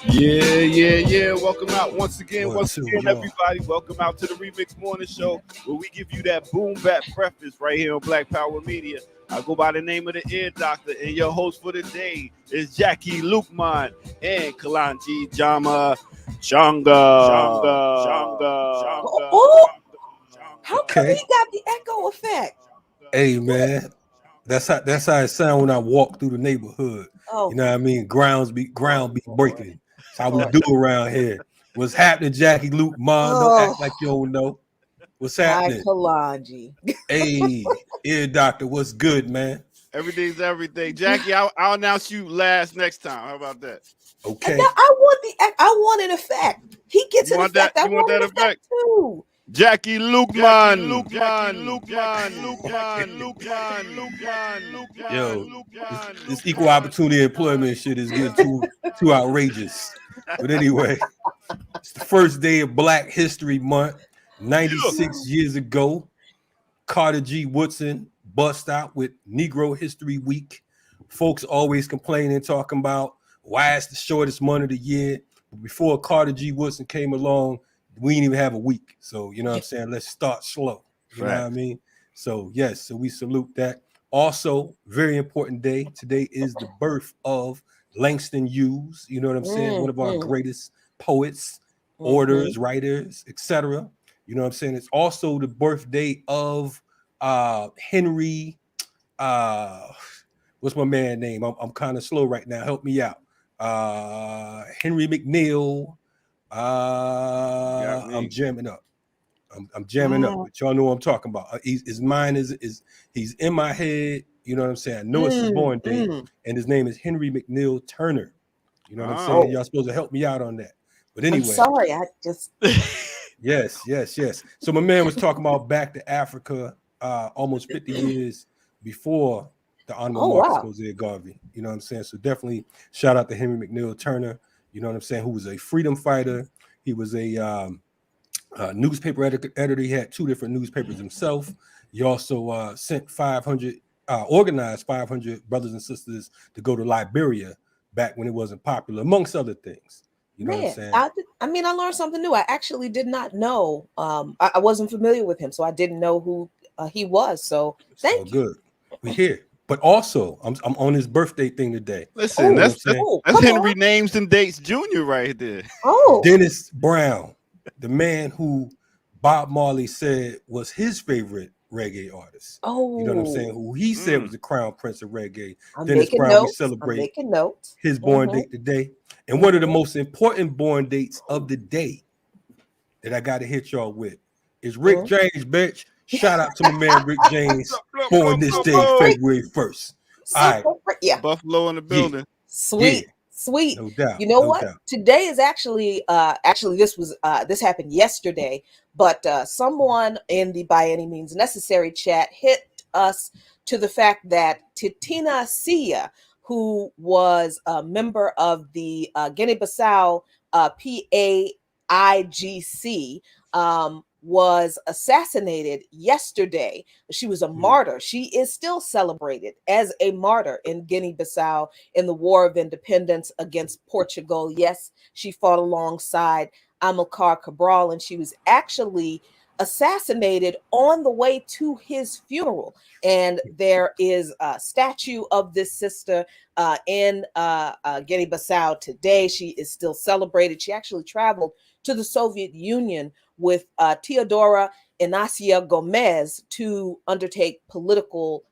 Yeah. Welcome out once again, Yo. everybody. Welcome out to the RemiX Morning Show, where we give you that boom bap breakfast right here on Black Power Media. I go by the name of the Ear Doctor, and your host for the day is Jackie Lukman and Kalanji Jama Shanga. Oh, how come he got the echo effect? Hey man, that's how it sounds when I walk through the neighborhood. Oh, you know what I mean? Ground be breaking. That's how we do around here. What's happening, Jackie Lukman? Don't act like you don't know. What's happening? Hi, Kalanji. Hey, Ear Doctor, what's good, man? Everything's everything. Jackie, I'll announce you last next time. How about that? Okay. I want an effect. He gets an effect. I want that effect too. Jackie Lukman. Yo, this equal opportunity employment shit is getting too outrageous. But anyway, it's the first day of Black History Month. 96 years ago, Carter G. Woodson bust out with Negro History Week. Folks always complaining, talking about why it's the shortest month of the year. But before Carter G. Woodson came along, we didn't even have a week. So, you know what I'm saying? Let's start slow. You know what I mean? So, yes, so we salute that. Also, very important day. Today is the birth of Langston Hughes. You know what I'm saying? One of our greatest poets, orators, writers, etc. You know what I'm saying? It's also the birthday of Henry. What's my man's name? I'm kind of slow right now. Help me out. Henry McNeil. I'm jamming up. I'm jamming up, but y'all know what I'm talking about. His mind is he's in my head. You know what I'm saying? I know it's his born date, and his name is Henry McNeil Turner. You know what I'm saying? Y'all supposed to help me out on that. But anyway, I'm sorry, I just yes. So my man was talking about back to Africa almost 50 years before the Honorable Marcus Jose Garvey. You know what I'm saying? So definitely shout out to Henry McNeil Turner. You know what I'm saying? Who was a freedom fighter. He was a newspaper editor. He had 2 different newspapers himself. He also sent 500, organized 500 brothers and sisters to go to Liberia back when it wasn't popular, amongst other things. You know what I'm saying? I learned something new. I actually did not know. I wasn't familiar with him, so I didn't know who he was. So thank you. Good. We're here. But also, I'm on his birthday thing today. Listen, that's Henry Names and Dates Jr. right there. Dennis Brown, the man who Bob Marley said was his favorite reggae artist. You know what I'm saying? Who he said was the crown prince of reggae. Dennis Brown, we celebrate his born date today. And one of the most important born dates of the day that I got to hit y'all with is Rick James, bitch. Shout out to my man Rick James, born this day, February 1st. All right. Buffalo in the building. Sweet. No doubt. You know what? Today is actually this happened yesterday, but someone in the By Any Means Necessary chat hit us to the fact that Titina Sia, who was a member of the Guinea-Bissau PAIGC, was assassinated yesterday. She was a martyr. She is still celebrated as a martyr in Guinea-Bissau in the War of Independence against Portugal. Yes, she fought alongside Amilcar Cabral, and she was actually assassinated on the way to his funeral. And there is a statue of this sister in Guinea-Bissau today. She is still celebrated. She actually traveled to the Soviet Union with Teodora Inacia Gomez to undertake political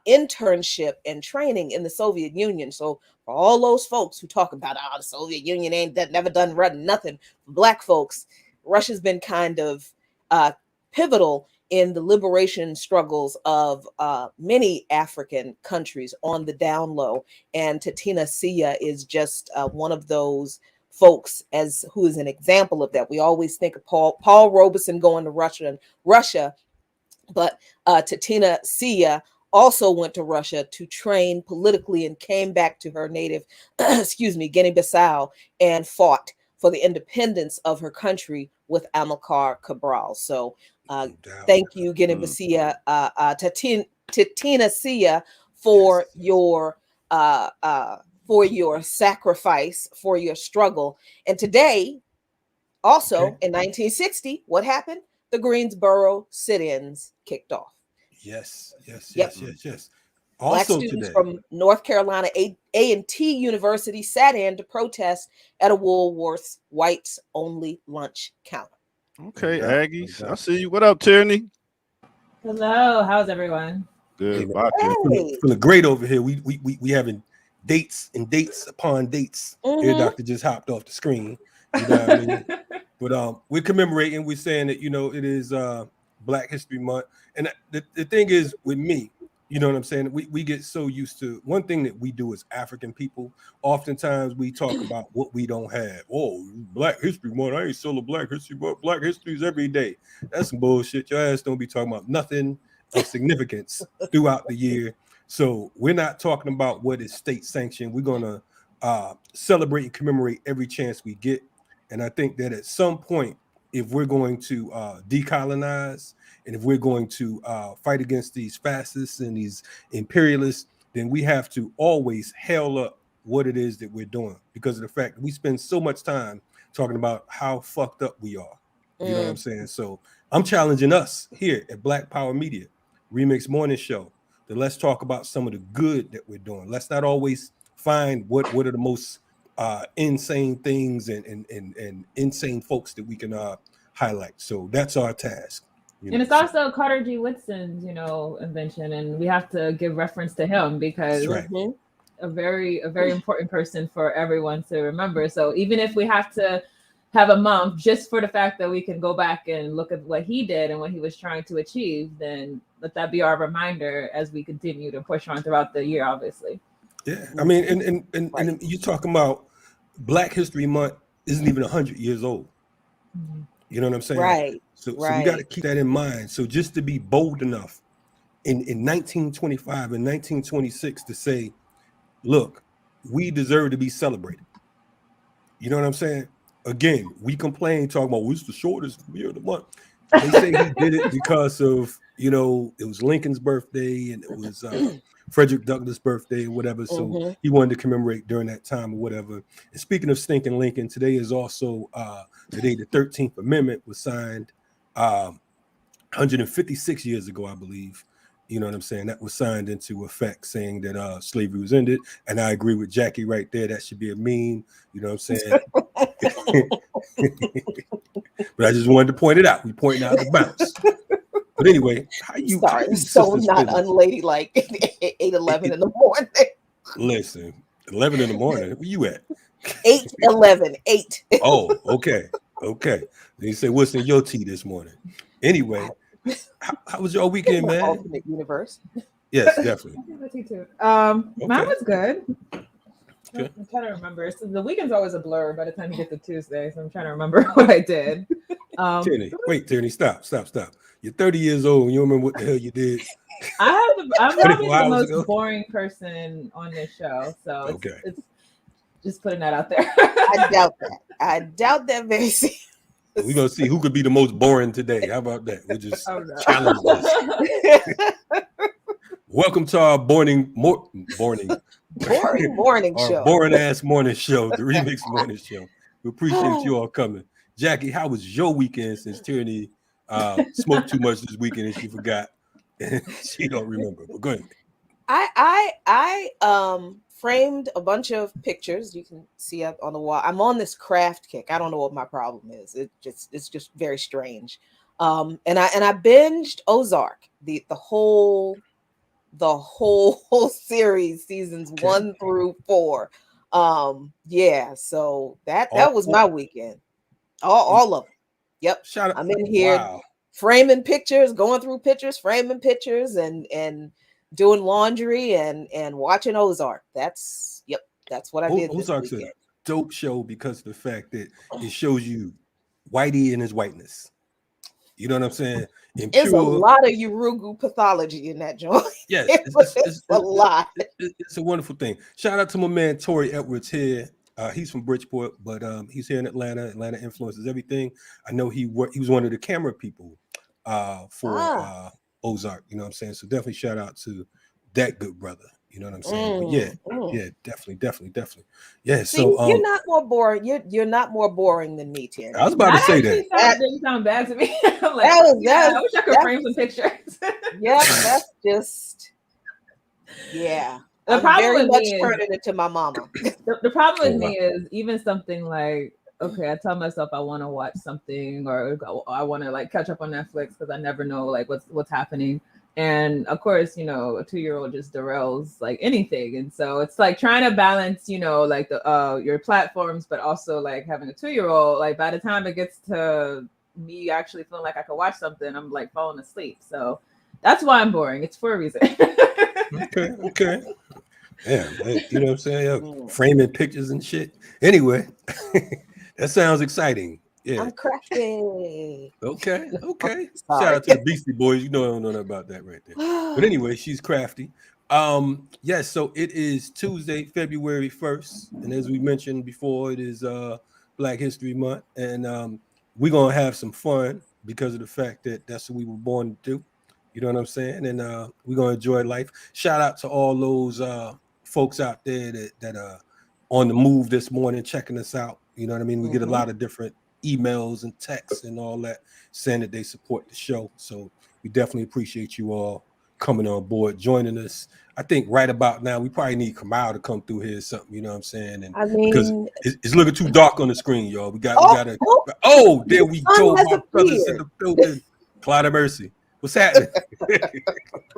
internship and training in the Soviet Union. So for all those folks who talk about the Soviet Union ain't never done nothing for Black folks, Russia's been kind of pivotal in the liberation struggles of many African countries on the down low. And Titina Sia is just one of those folks who is an example of that. We always think of Paul Robeson going to Russia, but Titina Sia also went to Russia to train politically and came back to her native, Guinea-Bissau, and fought for the independence of her country with Amilcar Cabral. So thank you, Guinea-Bissau, Titina Sia for your sacrifice, for your struggle. And today, also in 1960, what happened? The Greensboro sit-ins kicked off. Yes. Yep. Black Also students today, from North Carolina A&T University sat in to protest at a Woolworth's whites only lunch counter. Okay, No doubt, Aggies. no I doubt. see you. What up, Tierney? Hello, how's everyone? Good. Hey, Bye, Tierney. feeling great over here. We having dates and dates upon dates. Ear doctor just hopped off the screen. You know what I mean? But we're commemorating. We're saying that it is Black History Month, and the thing is with me, you know what I'm saying. We get so used to one thing that we do as African people. Oftentimes we talk about what we don't have. Oh, Black History Month. I ain't solo Black History Month. Black History is every day. That's some bullshit. Your ass don't be talking about nothing of significance throughout the year. So we're not talking about what is state sanctioned. We're gonna celebrate and commemorate every chance we get. And I think that at some point, if we're going to decolonize and if we're going to fight against these fascists and these imperialists, then we have to always hail up what it is that we're doing, because of the fact that we spend so much time talking about how fucked up we are. You know what I'm saying? So I'm challenging us here at Black Power Media, RemiX Morning Show, that let's talk about some of the good that we're doing. Let's not always find what are the most insane things and insane folks that we can highlight. So that's our task. And it's also Carter G. Woodson's, invention, and we have to give reference to him because a very important person for everyone to remember. So even if we have to have a month just for the fact that we can go back and look at what he did and what he was trying to achieve, then let that be our reminder as we continue to push on throughout the year, obviously. Yeah, I mean, and you're talking about Black History Month isn't even 100 years old. You know what I'm saying? Right. So we got to keep that in mind. So just to be bold enough in 1925 and 1926 to say, look, we deserve to be celebrated. You know what I'm saying? Again, we complain, talking about what's the shortest year of the month. They say he did it because of, it was Lincoln's birthday and it was Frederick Douglass' birthday or whatever. So he wanted to commemorate during that time or whatever. And speaking of stinking Lincoln, today is also the day the 13th Amendment was signed 156 years ago, I believe. You know what I'm saying? That was signed into effect saying that slavery was ended. And I agree with Jackie right there. That should be a meme. You know what I'm saying? But I just wanted to point it out. We pointing out the bounce. But anyway, how you so not unladylike at 8:11 in the morning. Listen, 11 in the morning. Where you at? 8:11. 8. Oh, okay. Then you say, what's in your tea this morning? Anyway, how was your weekend, man? Alternate universe. Yes, definitely. Mine was good. Okay. I'm trying to remember. So the weekend's always a blur by the time you get to Tuesday, so I'm trying to remember what I did. Tierney, stop. You're 30 years old and you don't remember what the hell you did. I'm probably the most boring person on this show, so it's just putting that out there. I doubt that very seriously. We're gonna see who could be the most boring today. How about that? We'll just challenge this. Welcome to our boring show. Boring ass morning show, the RemiX Morning Show. We appreciate you all coming. Jackie, how was your weekend since Tierney smoked too much this weekend and she forgot and she don't remember? But go ahead. I framed a bunch of pictures you can see up on the wall. I'm on this craft kick. I don't know what my problem is. It's just very strange. And I binged Ozark, the whole series, seasons 1 through 4. So that was my weekend. All of them. Yep. I'm in here framing pictures, going through pictures, framing pictures, and doing laundry and watching Ozark. That's what I did. Ozark's a dope show because of the fact that it shows you Whitey and his whiteness. You know what I'm saying? There's a lot of Urugu pathology in that joint. Yes, it's a lot. It's a wonderful thing. Shout out to my man Tori Edwards here. He's from Bridgeport, but he's here in Atlanta. Atlanta influences everything. I know he was one of the camera people for Ozark. You know what I'm saying? So definitely shout out to that good brother. You know what I'm saying? But yeah, definitely. Yeah. See, so you're not more boring. You're not more boring than me, Terry. I was about to say that. Didn't sound bad to me. I'm like, I wish I could frame some pictures. Yeah, that's just The I'm problem very with much me turning into my mama. The problem with me is even something like, okay, I tell myself I want to watch something or I want to like catch up on Netflix because I never know like what's happening. And of course, you know, a 2-year-old just derails like anything. And so it's like trying to balance, you know, like the your platforms, but also like having a 2-year-old, like by the time it gets to me actually feeling like I could watch something, I'm like falling asleep. So that's why I'm boring. It's for a reason. Okay. Yeah, you know what I'm saying? Framing pictures and shit. Anyway, that sounds exciting. Yeah. I'm crafty. Okay. Sorry. Shout out to the Beastie Boys. You know I don't know nothing about that right there. But anyway, she's crafty. Yes, so it is Tuesday, February 1st. And as we mentioned before, it is Black History Month. And we're gonna have some fun because of the fact that that's what we were born to do. You know what I'm saying? And we're gonna enjoy life. Shout out to all those folks out there that are on the move this morning, checking us out. You know what I mean? We get a lot of different emails and texts and all that saying that they support the show. So we definitely appreciate you all coming on board, joining us. I think right about now we probably need Kamal to come through here or something. You know what I'm saying? And I mean, because it's looking too dark on the screen, y'all. We gotta. Oh, there we go. My brothers in the building. Cloud of mercy. What's happening? I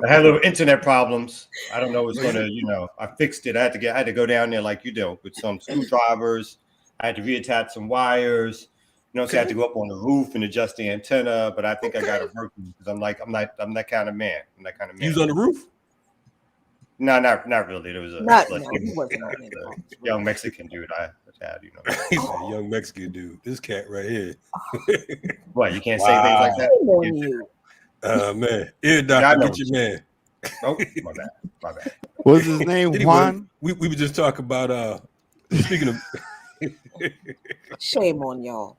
had little internet problems. I don't know what's gonna, you know, I fixed it. I had to go down there like you do with some screwdrivers. I had to reattach some wires. You know, so I had to go up on the roof and adjust the antenna. But I think I got it working because I'm that kind of man. I'm that kind of man. You was on the roof? No, not really. There was a young Mexican dude I had, you know. He's a young Mexican dude. This cat right here. What, you can't say things like that? Man. Ear doctor, get your man. Oh, my bad. What's his name? Anyway, Juan? We were just talking about speaking of shame on y'all.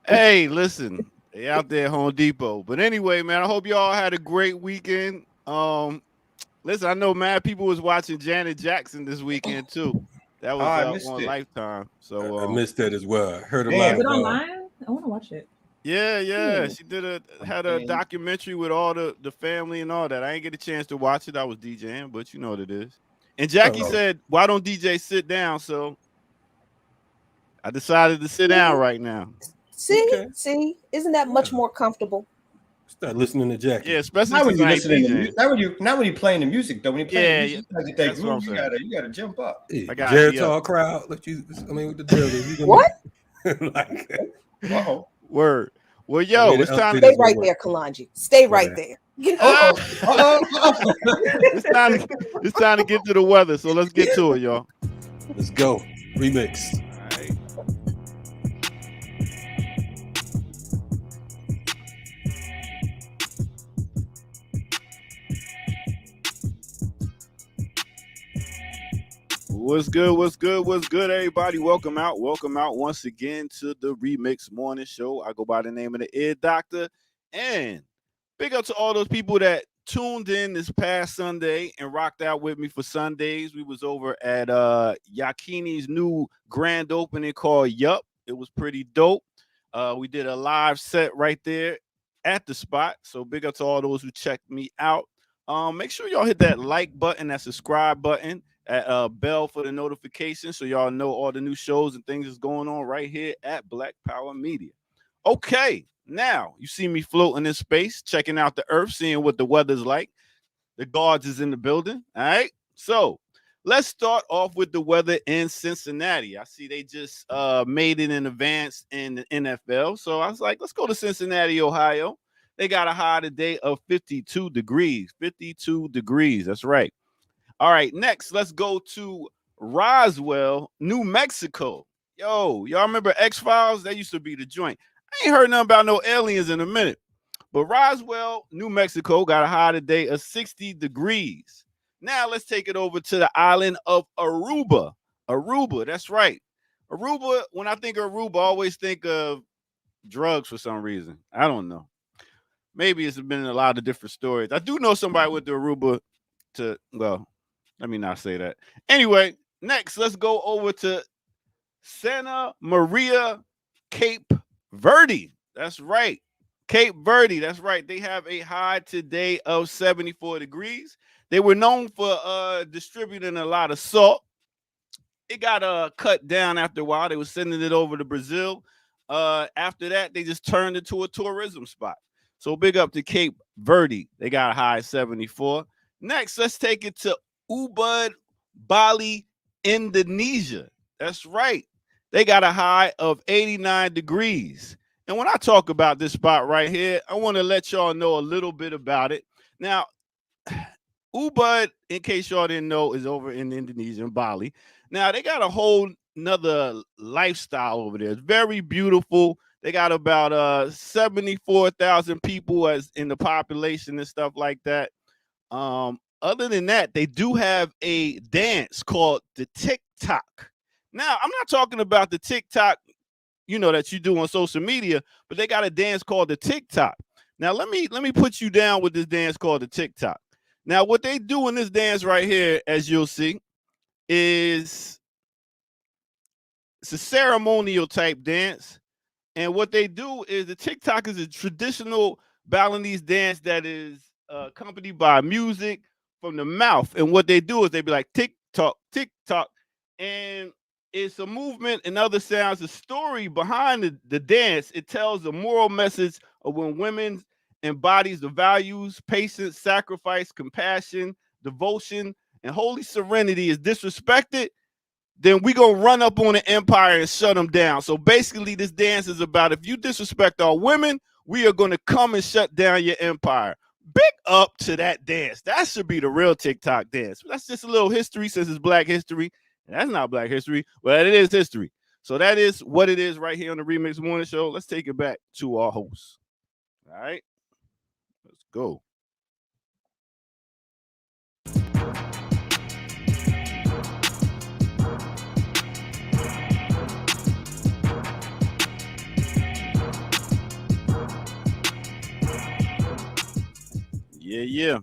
Hey, listen, they out there at Home Depot. But anyway, man, I hope y'all had a great weekend. Listen, I know mad people was watching Janet Jackson this weekend too. That was on Lifetime. So I missed that as well. I heard a Is lot it online? I want to watch it. Yeah. She had a documentary with all the family and all that. I ain't get a chance to watch it. I was DJing, but you know what it is. And Jackie said, "Why don't DJ sit down?" So I decided to sit down right now. See, isn't that much more comfortable? Start listening to Jackie. Yeah, especially not when you listening to not when you playing the music though. When you play music, that's what I'm saying. You gotta jump up. I got Geritol crowd. What the deal is? What? Word. Well, yo, it's time to stay right there, Kalanji. Stay right there. It's time to get to the weather. So let's get to it, y'all. Let's go. Remix. What's good, everybody? Welcome out once again to the Remix Morning Show. I go by the name of the Ear Doctor, and big up to all those people that tuned in this past Sunday and rocked out with me for Sundays. We was over at Yakini's new grand opening called Yup. It was pretty dope. We did a live set right there at the spot. So big up to all those who checked me out. Make sure y'all hit that like button, that subscribe button, bell for the notifications so y'all know all the new shows and things that's going on right here at Black Power Media. Okay, now you see me floating in space, checking out the earth, seeing what the weather's like. The guards is in the building. All right, so let's start off with the weather in Cincinnati. I see they just made it in advance in the NFL, so I was like, let's go to Cincinnati, Ohio. They got a high today of 52 degrees. 52 degrees. That's right. All right, next, let's go to Roswell, New Mexico. Yo, y'all remember X-Files? That used to be the joint. I ain't heard nothing about no aliens in a minute. But Roswell, New Mexico got a high today of 60 degrees. Now let's take it over to the island of Aruba. Aruba, that's right. Aruba, when I think of Aruba, I always think of drugs for some reason. I don't know. maybe it's been a lot of different stories. I do know somebody went to Aruba to, well, let me not say that. Anyway, next, let's go over to Santa Maria, Cape Verde. That's right. Cape Verde. That's right. They have a high today of 74 degrees. They were known for distributing a lot of salt. It got cut down after a while. They were sending it over to Brazil. After that, they just turned it to a tourism spot. So big up to Cape Verde. They got a high of 74. Next, let's take it to Ubud, Bali, Indonesia. That's right. They got a high of 89 degrees. And when I talk about this spot right here, I want to let y'all know a little bit about it. Now, Ubud, in case y'all didn't know, is over in Indonesia, in Bali. Now, they got a whole nother lifestyle over there. It's very beautiful. They got about 74,000 people as in the population and stuff like that. Other than that, they do have a dance called the TikTok. Now, I'm not talking about the TikTok, that you do on social media, but they got a dance called the TikTok. Now, let me put you down with this dance called the TikTok. Now, what they do in this dance right here, as you'll see, is it's a ceremonial type dance. And what they do is the TikTok is a traditional Balinese dance that is accompanied by music from the mouth. And what they do is they be like tick-tock, tick-tock. And it's a movement and other sounds, a story behind the dance. It tells a moral message of when women embodies the values, patience, sacrifice, compassion, devotion, and holy serenity is disrespected, then we gonna run up on the empire and shut them down. So basically, this dance is about if you disrespect our women, we are gonna come and shut down your empire. Big up to that dance. That should be the real TikTok dance. That's just a little history since it's Black history. And that's not Black history, but it is history. So that is what it is right here on the Remix Morning Show. Let's take it back to our host. All right, let's go. Yeah.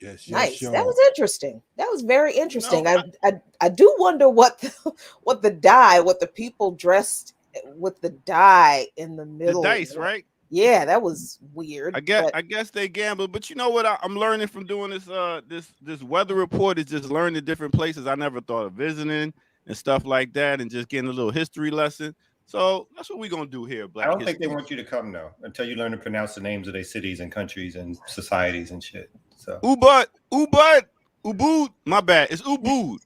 Yes, nice. y'all. That was interesting. That was very interesting. I do wonder what the people dressed with the dye in the middle. The dice, right? Yeah, that was weird. I guess they gamble, but you know what? I'm learning from doing this weather report is just learning different places I never thought of visiting and stuff like that, and just getting a little history lesson. So that's what we're gonna do here, Black. I don't think they want you to come though until you learn to pronounce the names of their cities and countries and societies and shit. So Ubud. My bad. It's Ubud.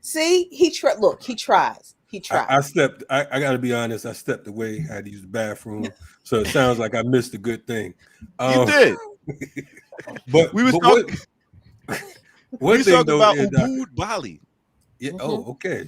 See, he tries. I gotta be honest, I stepped away. I had to use the bathroom. So it sounds like I missed a good thing. You did. But we was talking about Ubud, Bali. Yeah, okay.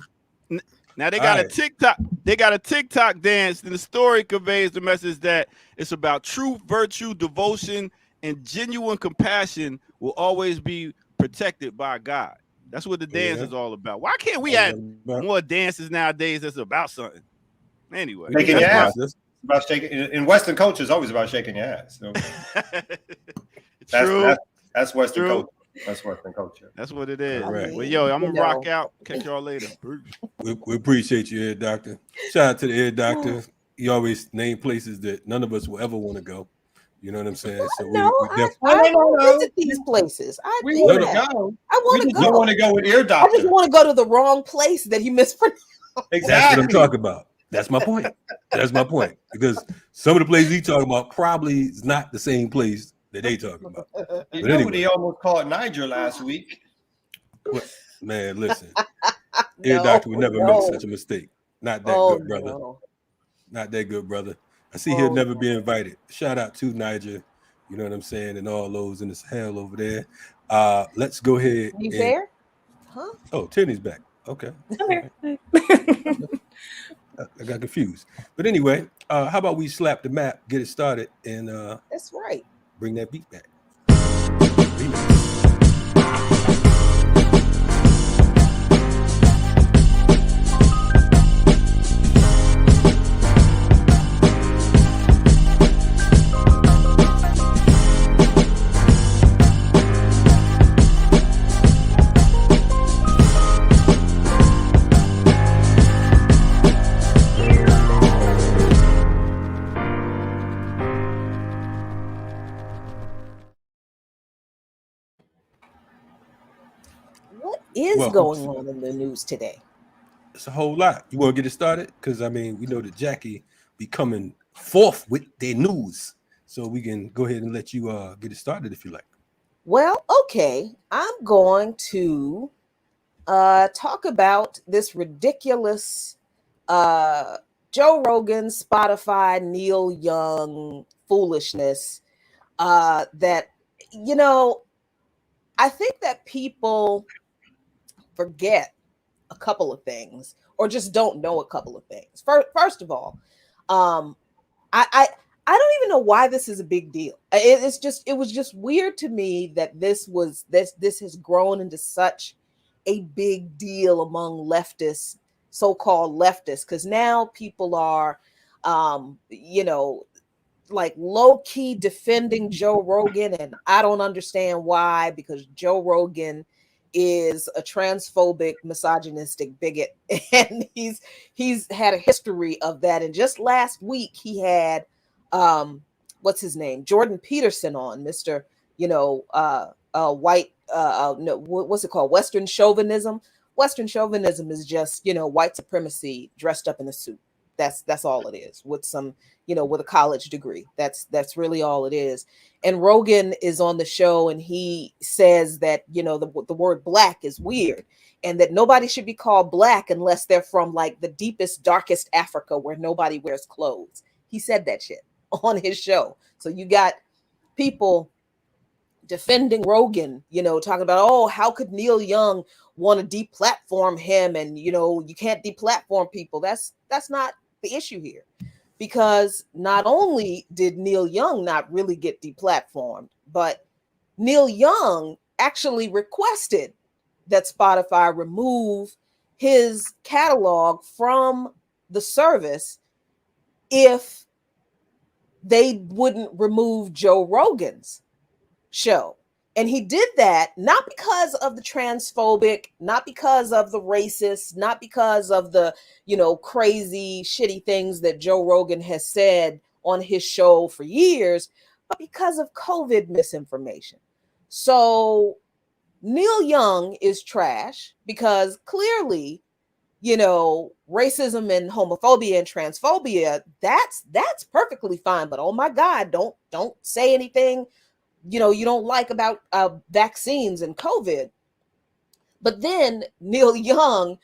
Now they got a TikTok. They got a TikTok dance, and the story conveys the message that it's about truth, virtue, devotion, and genuine compassion will always be protected by God. That's what the dance is all about. Why can't we have more dances nowadays that's about something? Anyway, shaking your ass. It's about shaking. In Western culture, it's always about shaking your ass. So that's Western culture. That's Western culture. That's what it is. Right. Well, yo, I'm gonna rock out. Catch y'all later. We appreciate you, Ear Doctor. Shout out to the Ear Doctor. He always name places that none of us will ever want to go. You know what I'm saying? So I visit these places. We want to go. I want to go. You want to go with Ear Doctor. I just want to go to the wrong place that he mispronounced. Exactly. That's what I'm talking about. That's my point. That's my point. Because some of the places he talking about probably is not the same place that they talking about. You know what he almost called Niger last week? Man, listen. Ear Doctor would never make such a mistake. Not that good, brother. No. Not that good, brother. I see he'll never be invited. Shout out to Niger, you know what I'm saying, and all those in this hell over there. Let's go ahead. He's there? Huh? Oh, Tierney's back. Okay. Okay. I got confused. But anyway, how about we slap the map, get it started, and that's right. Bring that beat back. is going on in the news today? It's a whole lot. You want to get it started? Because I mean, we know that Jackie be coming forth with their news, so we can go ahead and let you get it started if you like. Well, okay, I'm going to talk about this ridiculous Joe Rogan, Spotify, Neil Young foolishness that, I think that people forget a couple of things or just don't know a couple of things. First of all, I don't even know why this is a big deal. It was just weird to me that this has grown into such a big deal among leftists, so-called leftists, because now people are like low-key defending Joe Rogan, and I don't understand why, because Joe Rogan is a transphobic, misogynistic bigot, and he's had a history of that. And just last week he had what's his name, Jordan Peterson on, Mr. White, no, what's it called, Western chauvinism. Western chauvinism is just white supremacy dressed up in a suit. That's all it is, with some with a college degree. That's really all it is. And Rogan is on the show, and he says that the word black is weird, and that nobody should be called black unless they're from like the deepest, darkest Africa where nobody wears clothes. He said that shit on his show. So you got people defending Rogan, talking about, oh, how could Neil Young want to deplatform him, and you can't deplatform people. That's not the issue here, because not only did Neil Young not really get deplatformed, but Neil Young actually requested that Spotify remove his catalog from the service if they wouldn't remove Joe Rogan's show. And he did that not because of the transphobic, not because of the racist, not because of the, crazy, shitty things that Joe Rogan has said on his show for years, but because of COVID misinformation. So Neil Young is trash because clearly, racism and homophobia and transphobia, that's perfectly fine. But oh my God, don't say anything you don't like about vaccines and COVID. But then Neil Young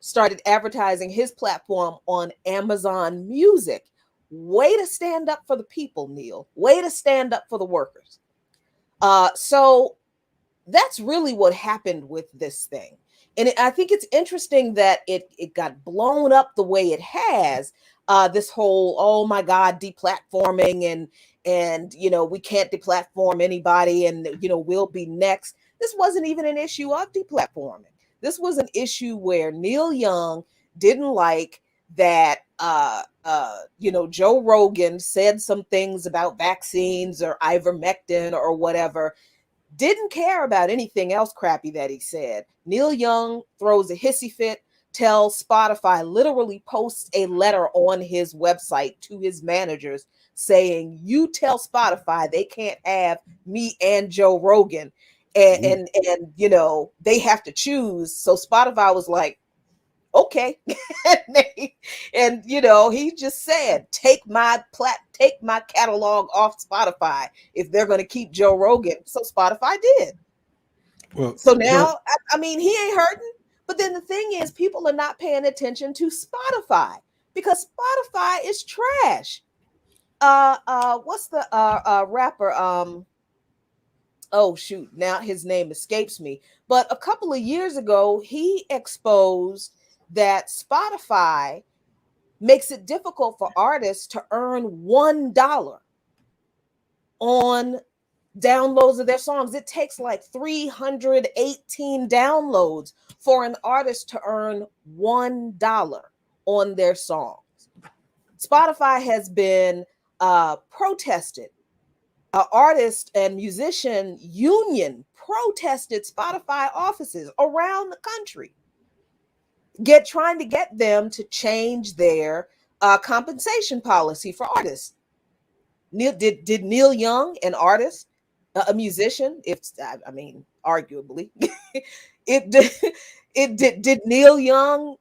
started advertising his platform on Amazon Music. Way to stand up for the people, Neil. Way to stand up for the workers. So that's really what happened with this thing. And I think it's interesting that it got blown up the way it has. This whole, oh my God, deplatforming and we can't deplatform anybody, and we'll be next. This wasn't even an issue of deplatforming. This was an issue where Neil Young didn't like that Joe Rogan said some things about vaccines or ivermectin or whatever. Didn't care about anything else crappy that he said. Neil Young throws a hissy fit, tells Spotify, literally posts a letter on his website to his managers saying, you tell Spotify they can't have me and Joe Rogan, and they have to choose. So Spotify was like, okay. and he just said, take my catalog off Spotify if they're going to keep Joe Rogan. So Spotify did. Well, so now, I mean, he ain't hurting. But then the thing is, people are not paying attention to Spotify because Spotify is trash. What's the rapper? Oh shoot, now his name escapes me. But a couple of years ago, he exposed that Spotify makes it difficult for artists to earn $1 on downloads of their songs. It takes like 318 downloads for an artist to earn $1 on their songs. Spotify has been protested. An artist and musician union protested Spotify offices around the country, trying to get them to change their compensation policy for artists. Did Neil Young, an artist, a musician. If I mean, arguably, did Neil Young,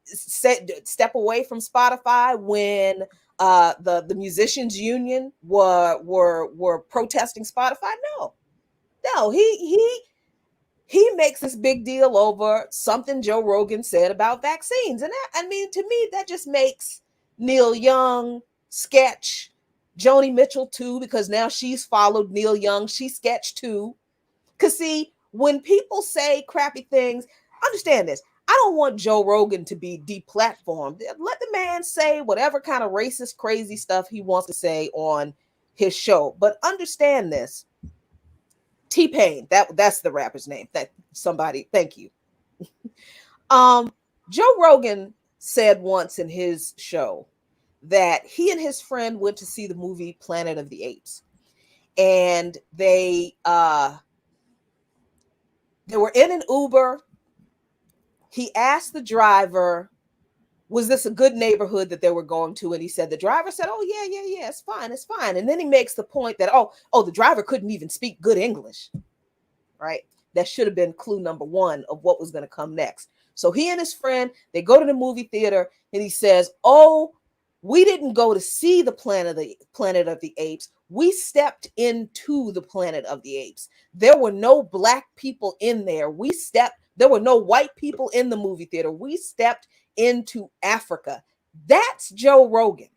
step away from Spotify when the musicians union were protesting Spotify? No, he makes this big deal over something Joe Rogan said about vaccines. And that, I mean, to me, that just makes Neil Young sketch, Joni Mitchell too, because now she's followed Neil Young. She sketched too. Because see, when people say crappy things, understand this. I don't want Joe Rogan to be deplatformed. Let the man say whatever kind of racist, crazy stuff he wants to say on his show. But understand this. T-Pain, that's the rapper's name. Thank you. Joe Rogan said once in his show that he and his friend went to see the movie Planet of the Apes. And they were in an Uber. He asked the driver, was this a good neighborhood that they were going to? And he said, the driver said, oh, yeah, it's fine. And then he makes the point that, oh, the driver couldn't even speak good English, right? That should have been clue number one of what was going to come next. So he and his friend, they go to the movie theater and he says, oh, we didn't go to see the Planet of the Apes. We stepped into the Planet of the Apes. There were no black people in there. There were no white people in the movie theater. We stepped into Africa. That's Joe Rogan.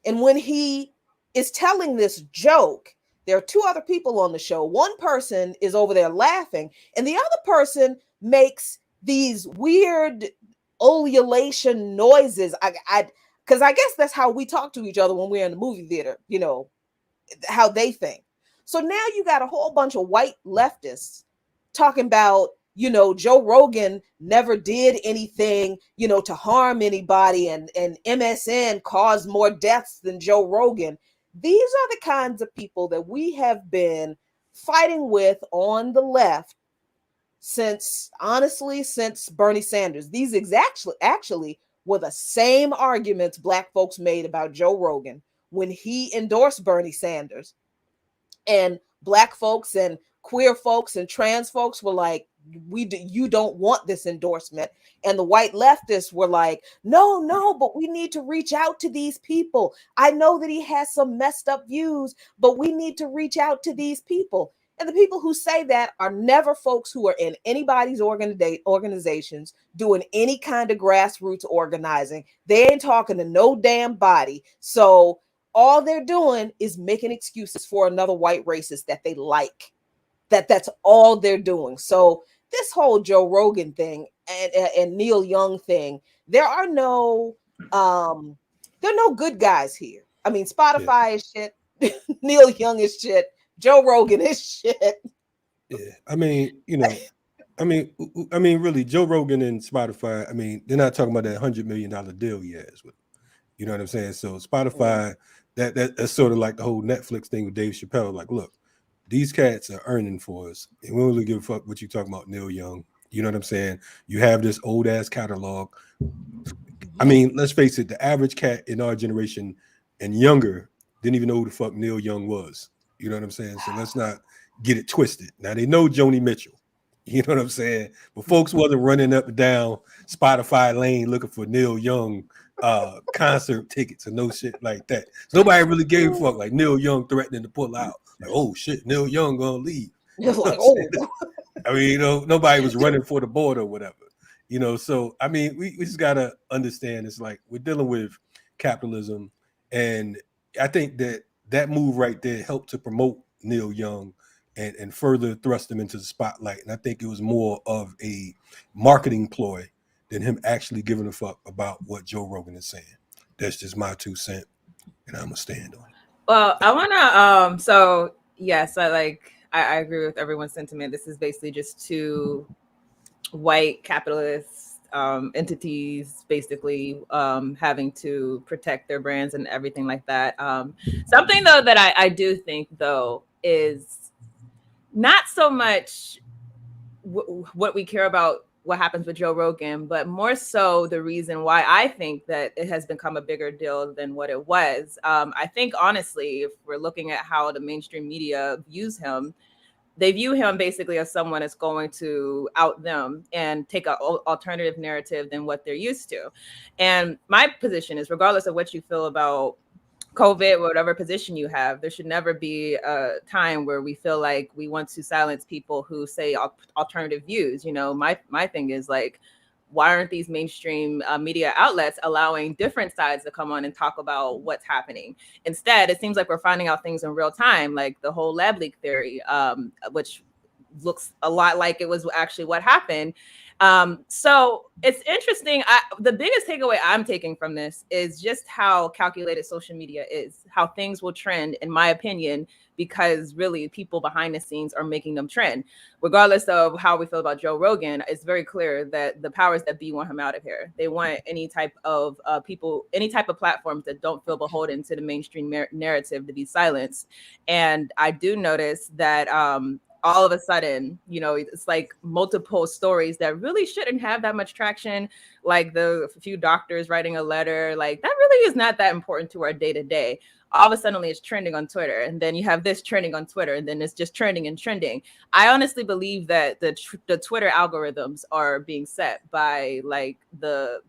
And when he is telling this joke, there are two other people on the show. One person is over there laughing, and the other person makes these weird ululation noises. Because I guess that's how we talk to each other when we're in the movie theater, how they think. So now you got a whole bunch of white leftists talking about, Joe Rogan never did anything, to harm anybody, and MSN caused more deaths than Joe Rogan. These are the kinds of people that we have been fighting with on the left since Bernie Sanders. These actually were the same arguments Black folks made about Joe Rogan when he endorsed Bernie Sanders. And Black folks and queer folks and trans folks were like, you don't want this endorsement. And the white leftists were like, no, but we need to reach out to these people. I know that he has some messed up views, but we need to reach out to these people. And the people who say that are never folks who are in anybody's organizations doing any kind of grassroots organizing. They ain't talking to no damn body. So all they're doing is making excuses for another white racist that they like. That's all they're doing. So this whole Joe Rogan thing and Neil Young thing, there are no good guys here. I mean, Spotify is shit. Neil Young is shit. Joe Rogan is shit. Yeah, I mean, really, Joe Rogan and Spotify. I mean, they're not talking about that $100 million deal he has with. You know what I'm saying? So Spotify, that's sort of like the whole Netflix thing with Dave Chappelle. Like, look. These cats are earning for us, and we don't really give a fuck what you talking about, Neil Young. You know what I'm saying? You have this old ass catalog. I mean, let's face it, the average cat in our generation and younger didn't even know who the fuck Neil Young was. You know what I'm saying? So let's not get it twisted. Now they know Joni Mitchell. You know what I'm saying? But folks wasn't running up and down Spotify lane looking for Neil Young concert tickets and no shit like that. So nobody really gave a fuck. Like Neil Young threatening to pull out. Like, oh shit, Neil Young gonna leave. Like, oh. I mean, nobody was running for the board or whatever. So I mean, we just gotta understand it's like we're dealing with capitalism, and I think that move right there helped to promote Neil Young and further thrust him into the spotlight. And I think it was more of a marketing ploy than him actually giving a fuck about what Joe Rogan is saying. That's just my 2 cents, and I'm gonna stand on it. Well, I wanna so yes, I agree with everyone's sentiment. This is basically just two white capitalist entities basically having to protect their brands and everything like that. Something though that I do think though is not so much what we care about what happens with Joe Rogan, but more so the reason why I think that it has become a bigger deal than what it was. I think, honestly, if we're looking at how the mainstream media views him, they view him basically as someone that's going to out them and take an alternative narrative than what they're used to. And my position is, regardless of what you feel about COVID, whatever position you have, there should never be a time where we feel like we want to silence people who say alternative views. You know, my thing is like, why aren't these mainstream media outlets allowing different sides to come on and talk about what's happening? Instead, it seems like we're finding out things in real time, like the whole lab leak theory, which looks a lot like it was actually what happened. So it's interesting. The biggest takeaway I'm taking from this is just how calculated social media is, how things will trend, in my opinion, because really people behind the scenes are making them trend. Regardless of how we feel about Joe Rogan, it's very clear that the powers that be want him out of here. They want any type of people, any type of platforms that don't feel beholden to the mainstream narrative to be silenced. And I do notice that all of a sudden, you know, it's like multiple stories that really shouldn't have that much traction, like the few doctors writing a letter, like that really is not that important to our day to day. All of a sudden it's trending on Twitter, and then you have this trending on Twitter, and then it's just trending and trending. I honestly believe that the Twitter algorithms are being set by like the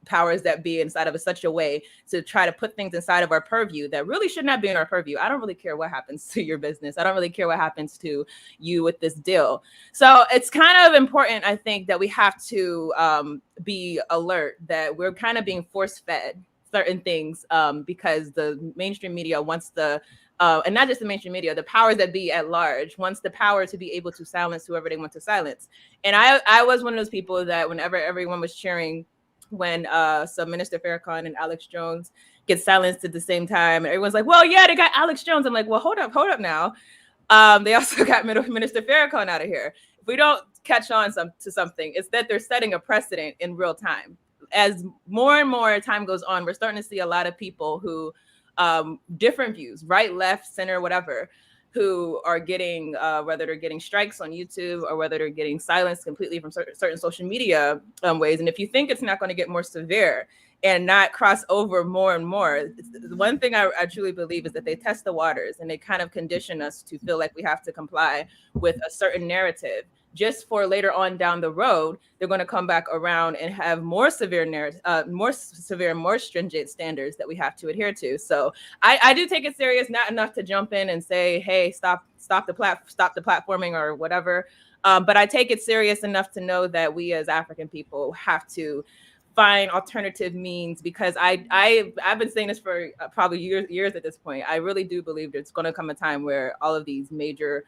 powers that be inside of such a way to try to put things inside of our purview that really should not be in our purview. I don't really care what happens to your business. I don't really care what happens to you with this deal. So it's kind of important, I think, that we have to be alert that we're kind of being force fed certain things because the mainstream media wants the and not just the mainstream media, the powers that be at large wants the power to be able to silence whoever they want to silence. And I was one of those people that whenever everyone was cheering when some Minister Farrakhan and Alex Jones get silenced at the same time, and everyone's like, well, yeah, they got Alex Jones. I'm like, well, hold up now. They also got Minister Farrakhan out of here. If we don't catch on to something, it's that they're setting a precedent in real time. As more and more time goes on, we're starting to see a lot of people who different views, right, left, center, whatever, who are getting whether they're getting strikes on YouTube or whether they're getting silenced completely from certain social media ways. And if you think it's not going to get more severe and not cross over more and more, one thing I truly believe is that they test the waters and they kind of condition us to feel like we have to comply with a certain narrative, just for later on down the road, they're going to come back around and have more severe more stringent standards that we have to adhere to. So I do take it serious, not enough to jump in and say, hey, stop the platforming or whatever. But I take it serious enough to know that we as African people have to find alternative means, because I've been saying this for probably years at this point. I really do believe there's going to come a time where all of these major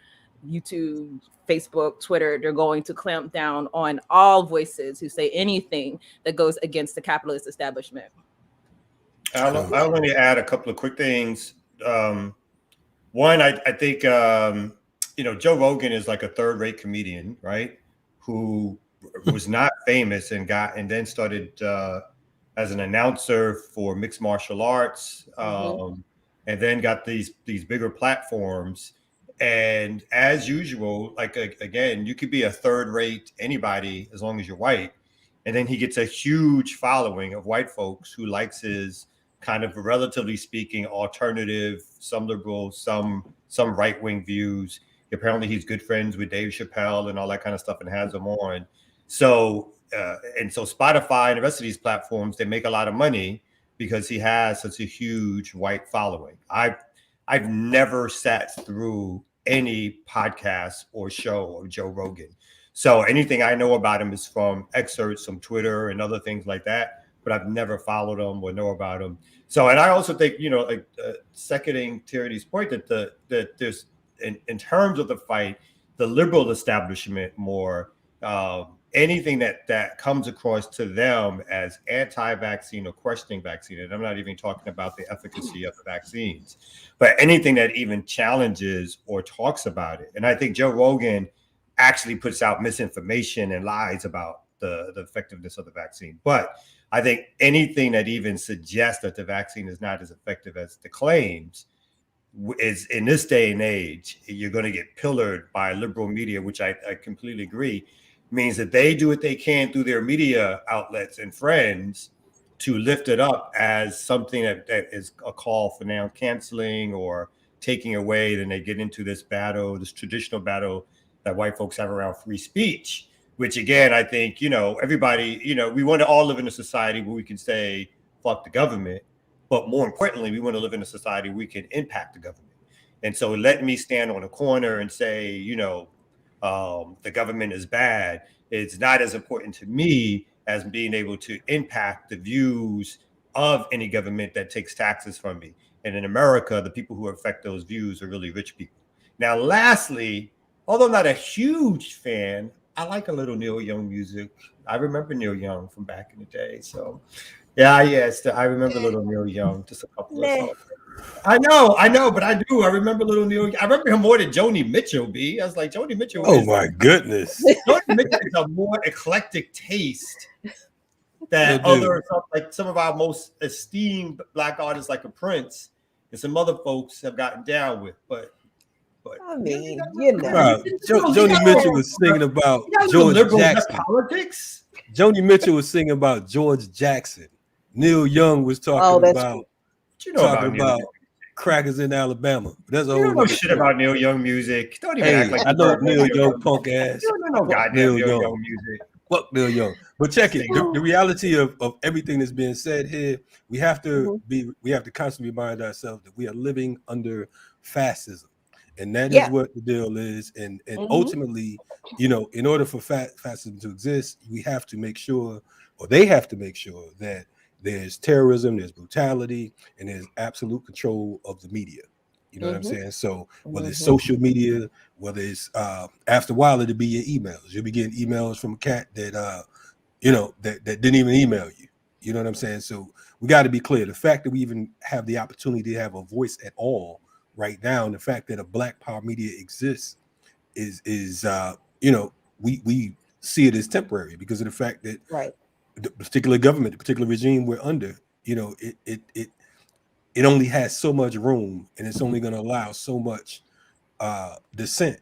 YouTube, Facebook, Twitter, they're going to clamp down on all voices who say anything that goes against the capitalist establishment. I'll only add a couple of quick things. One, I think, Joe Rogan is like a third-rate comedian, right? Who was not famous and then started as an announcer for mixed martial arts, and then got these bigger platforms. And as usual, like, again, you could be a third-rate anybody as long as you're white. And then he gets a huge following of white folks who likes his kind of, relatively speaking, alternative, some liberal, some right-wing views. Apparently he's good friends with Dave Chappelle and all that kind of stuff and has them on. So Spotify and the rest of these platforms, they make a lot of money because he has such a huge white following. I've never sat through any podcast or show of Joe Rogan. So anything I know about him is from excerpts from Twitter and other things like that, but I've never followed him or know about him. So, and I also think, seconding Tierney's point that there's, in terms of the fight, the liberal establishment more, anything that comes across to them as anti-vaccine or questioning vaccine, and I'm not even talking about the efficacy of the vaccines, but anything that even challenges or talks about it. And I think Joe Rogan actually puts out misinformation and lies about the effectiveness of the vaccine. But I think anything that even suggests that the vaccine is not as effective as the claims is, in this day and age, you're going to get pillared by liberal media, which I completely agree. means that they do what they can through their media outlets and friends to lift it up as something that is a call for now canceling or taking away. Then they get into this battle, this traditional battle that white folks have around free speech, which again, I think, everybody, we want to all live in a society where we can say, fuck the government. But more importantly, we want to live in a society where we can impact the government. And so letting me stand on a corner and say, the government is bad, it's not as important to me as being able to impact the views of any government that takes taxes from me. And in America, the people who affect those views are really rich people. Now, lastly, although I'm not a huge fan, I like a little Neil Young music. I remember Neil Young from back in the day. So, yes, I remember little Neil Young, just a couple of songs. I know, but I do. I remember little Neil. I remember him more than Joni Mitchell. I was like, Joni Mitchell. Oh my goodness. Joni Mitchell is a more eclectic taste than some of our most esteemed Black artists, like a Prince, and some other folks have gotten down with. But I mean, Joni Mitchell was singing about George Jackson. Politics. Joni Mitchell was singing about George Jackson. Neil Young was talking about. About crackers in Alabama. That's a whole know shit about Neil Young music. Don't even act like I know Neil Young punk ass. You don't know goddamn Neil Young music. Fuck Neil Young. But check it. The reality of everything that's being said here, we have to constantly remind ourselves that we are living under fascism. And that is what the deal is. And ultimately, in order for fascism to exist, we have to make sure, or they have to make sure, that there's terrorism, there's brutality, and there's absolute control of the media. You know what I'm saying? So whether it's social media, whether it's after a while, it'll be your emails. You'll be getting emails from a cat that that didn't even email you. You know what I'm saying? So we got to be clear. The fact that we even have the opportunity to have a voice at all right now, and the fact that a Black Power media exists is we see it as temporary because of the fact that the particular government, the particular regime we're under, it only has so much room, and it's only going to allow so much dissent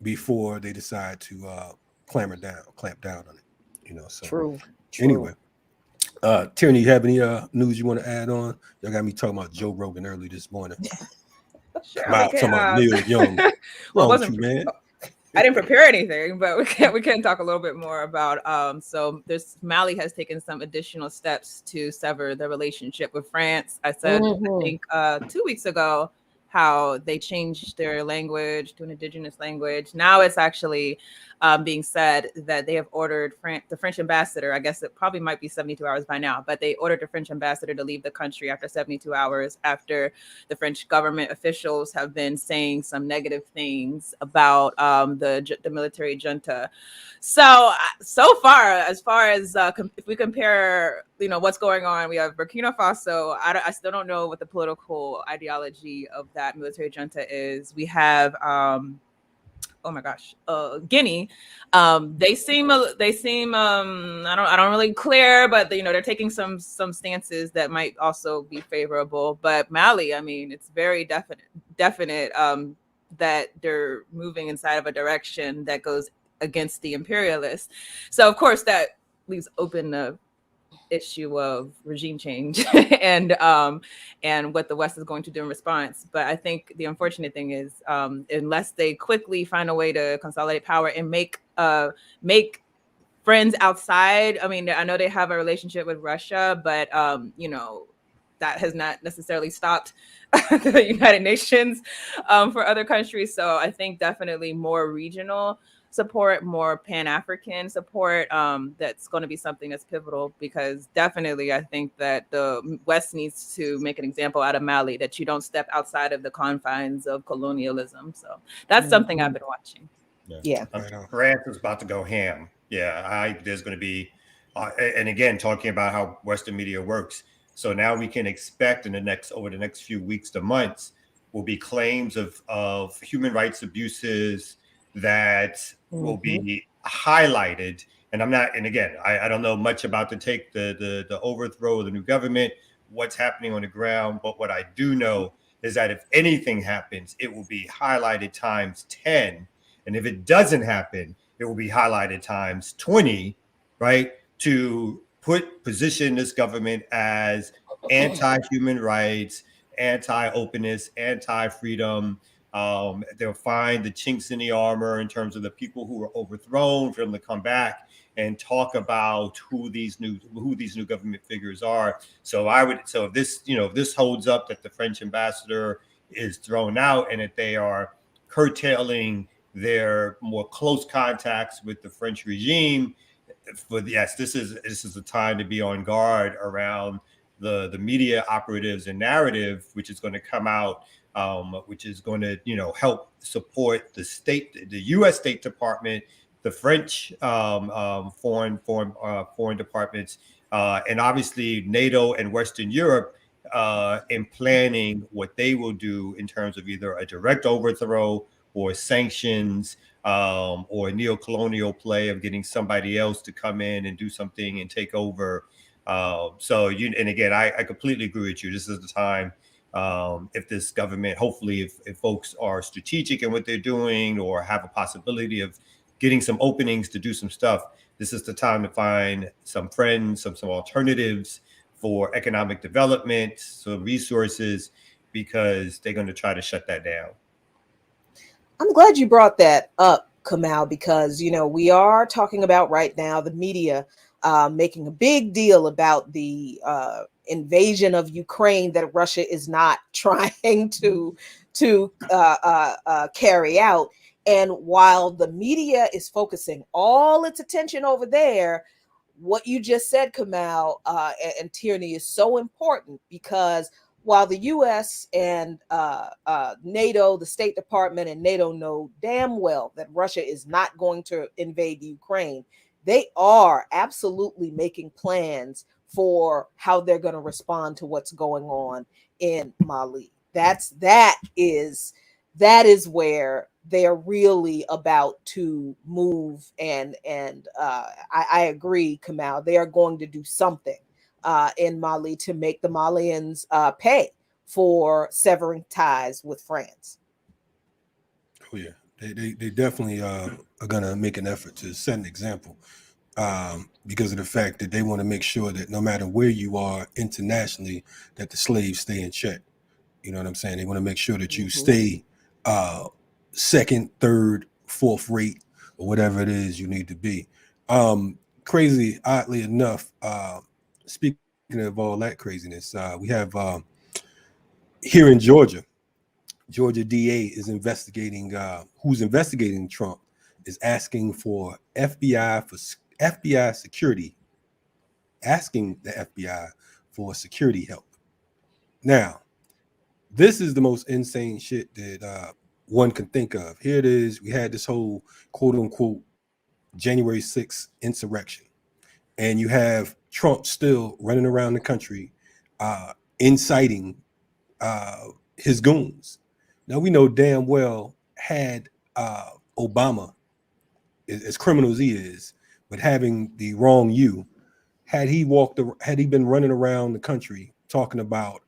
before they decide to clamp down on it. So True. Anyway, Tierney, you have any news you want to add on? Y'all got me talking about Joe Rogan early this morning. Sure, talking about Neil Young. Man? I didn't prepare anything, but we can talk a little bit more about so Mali has taken some additional steps to sever the relationship with France. I said I think 2 weeks ago how they changed their language to an indigenous language. Now it's actually being said that they have ordered the French ambassador, I guess it probably might be 72 hours by now, but they ordered the French ambassador to leave the country after 72 hours after the French government officials have been saying some negative things about the military junta. So far as if we compare, what's going on, we have Burkina Faso. I still don't know what the political ideology of that military junta is. We have Guinea. They seem I don't really clear, but they're taking some stances that might also be favorable. But Mali, I mean, it's very definite that they're moving inside of a direction that goes against the imperialists. So of course that leaves open the issue of regime change and what the West is going to do in response. But I think the unfortunate thing is unless they quickly find a way to consolidate power and make friends outside. I mean, I know they have a relationship with Russia, but that has not necessarily stopped the United Nations for other countries. So I think definitely more regional support, more Pan-African support, that's going to be something that's pivotal, because definitely I think that the West needs to make an example out of Mali, that you don't step outside of the confines of colonialism. So that's something I've been watching. Yeah. France is about to go ham. Yeah, there's going to be, and again, talking about how Western media works. So now we can expect over the next few weeks to months will be claims of human rights abuses that will be highlighted. And again, I don't know much about the overthrow of the new government, what's happening on the ground. But what I do know is that if anything happens, it will be highlighted times 10. And if it doesn't happen, it will be highlighted times 20, right? To position this government as anti-human rights, anti-openness, anti-freedom. They'll find the chinks in the armor in terms of the people who were overthrown for them to come back and talk about who these new government figures are. So if this holds up, that the French ambassador is thrown out and that they are curtailing their more close contacts with the French regime, this is a time to be on guard around the media operatives and narrative, which is going to come out, which is going to help support the U.S. State Department, the French foreign departments, and obviously NATO and Western Europe in planning what they will do in terms of either a direct overthrow or sanctions, or a neo-colonial play of getting somebody else to come in and do something and take over. And again, I completely agree with you. This is the time, if this government, hopefully if folks are strategic in what they're doing or have a possibility of getting some openings to do some stuff, this is the time to find some friends, some alternatives for economic development, some resources, because they're going to try to shut that down. I'm glad you brought that up, Kamal, because, we are talking about right now the media making a big deal about the invasion of Ukraine that Russia is not trying to carry out. And while the media is focusing all its attention over there, what you just said, Kamal, and Tierney, is so important, because while the U.S. and NATO, the State Department and NATO know damn well that Russia is not going to invade Ukraine, they are absolutely making plans for how they're going to respond to what's going on in Mali. That is where they're really about to move. And I agree, Kamal, they are going to do something in Mali to make the Malians pay for severing ties with France. Oh yeah, they definitely are going to make an effort to set an example, because of the fact that they want to make sure that no matter where you are internationally, that the slaves stay in check. You know what I'm saying? They want to make sure that you stay second, third, fourth rate, or whatever it is you need to be. Crazy, oddly enough, speaking of all that craziness, we have here in Georgia DA is investigating, who's investigating Trump, is asking for FBI security, asking the FBI for security help. Now, this is the most insane shit that one can think of. Here it is. We had this whole quote unquote January 6th insurrection, and you have Trump still running around the country inciting his goons. Now, we know damn well, had Obama, as criminal as he is, but having the wrong you, had he been running around the country talking about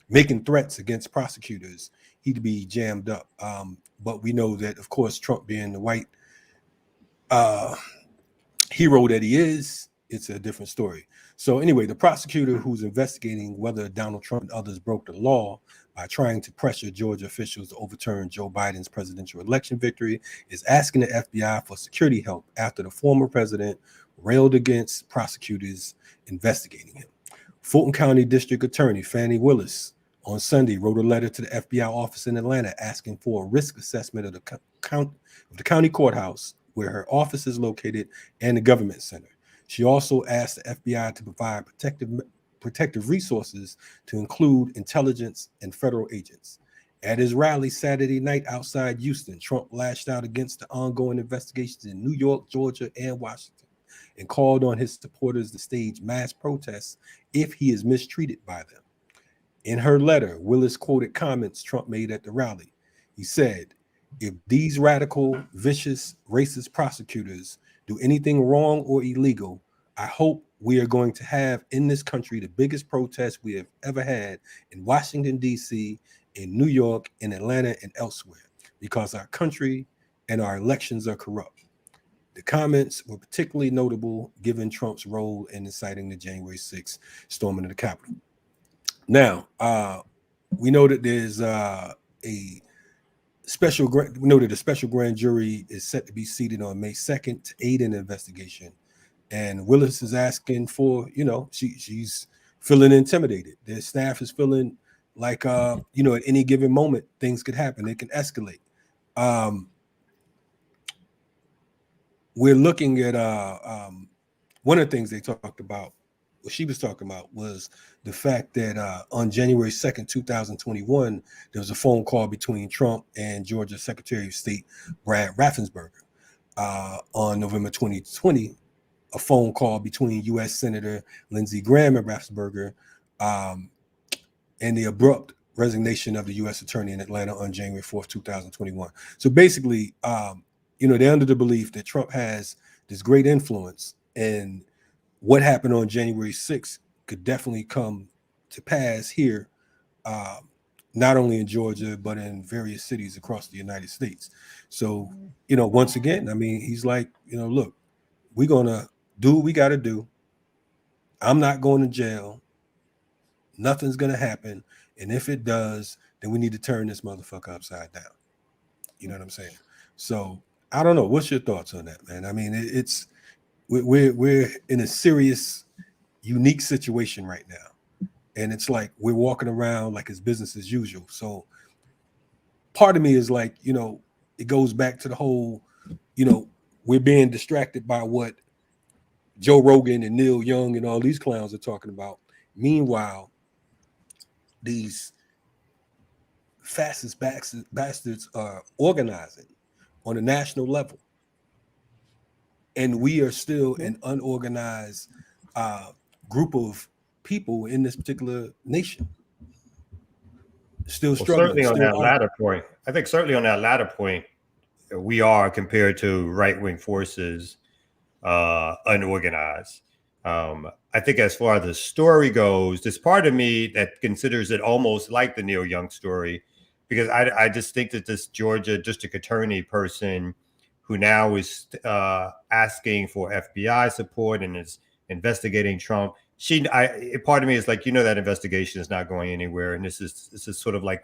making threats against prosecutors, he'd be jammed up. But we know that, of course, Trump being the white hero that he is, it's a different story. So anyway, the prosecutor who's investigating whether Donald Trump and others broke the law by trying to pressure Georgia officials to overturn Joe Biden's presidential election victory is asking the FBI for security help after the former president railed against prosecutors investigating him. Fulton County District Attorney Fannie Willis on Sunday wrote a letter to the FBI office in Atlanta asking for a risk assessment of the county courthouse where her office is located and the government center. She also asked the FBI to provide protective resources to include intelligence and federal agents. At his rally Saturday night outside Houston, Trump lashed out against the ongoing investigations in New York, Georgia, and Washington, and called on his supporters to stage mass protests if he is mistreated by them. In her letter, Willis quoted comments Trump made at the rally. He said, "If these radical, vicious, racist prosecutors do anything wrong or illegal, I hope we are going to have in this country the biggest protest we have ever had in Washington, D.C., in New York, in Atlanta, and elsewhere, because our country and our elections are corrupt." The comments were particularly notable given Trump's role in inciting the January 6th storming of the Capitol. Now, we know that there's a special grand jury is set to be seated on May 2nd to aid in the investigation. And Willis is asking for, she's feeling intimidated. Their staff is feeling like, at any given moment, things could happen. It can escalate. We're looking at one of the things they talked about, what she was talking about was the fact that on January 2nd, 2021, there was a phone call between Trump and Georgia Secretary of State Brad Raffensperger. On November 2020, a phone call between U.S. Senator Lindsey Graham and Raffensperger, and the abrupt resignation of the U.S. Attorney in Atlanta on January 4th, 2021. So basically, they're under the belief that Trump has this great influence, and what happened on January 6th could definitely come to pass here, not only in Georgia, but in various cities across the United States. So, once again, I mean, he's like, look, we're going to do what we got to do. I'm not going to jail. Nothing's going to happen. And if it does, then we need to turn this motherfucker upside down. You know what I'm saying? So I don't know. What's your thoughts on that, man? I mean, we're in a serious, unique situation right now. And it's like we're walking around like it's business as usual. So part of me is like, it goes back to the whole, we're being distracted by what Joe Rogan and Neil Young and all these clowns are talking about. Meanwhile, these fascist bastards are organizing on a national level. And we are still an unorganized group of people in this particular nation. Still struggling. Certainly on that latter point. I think certainly on that latter point, we are, compared to right-wing forces, unorganized. I think as far as the story goes, there's part of me that considers it almost like the Neil Young story, because I just think that this Georgia district attorney person who now is asking for FBI support and is investigating Trump, part of me is like, that investigation is not going anywhere. And this is sort of like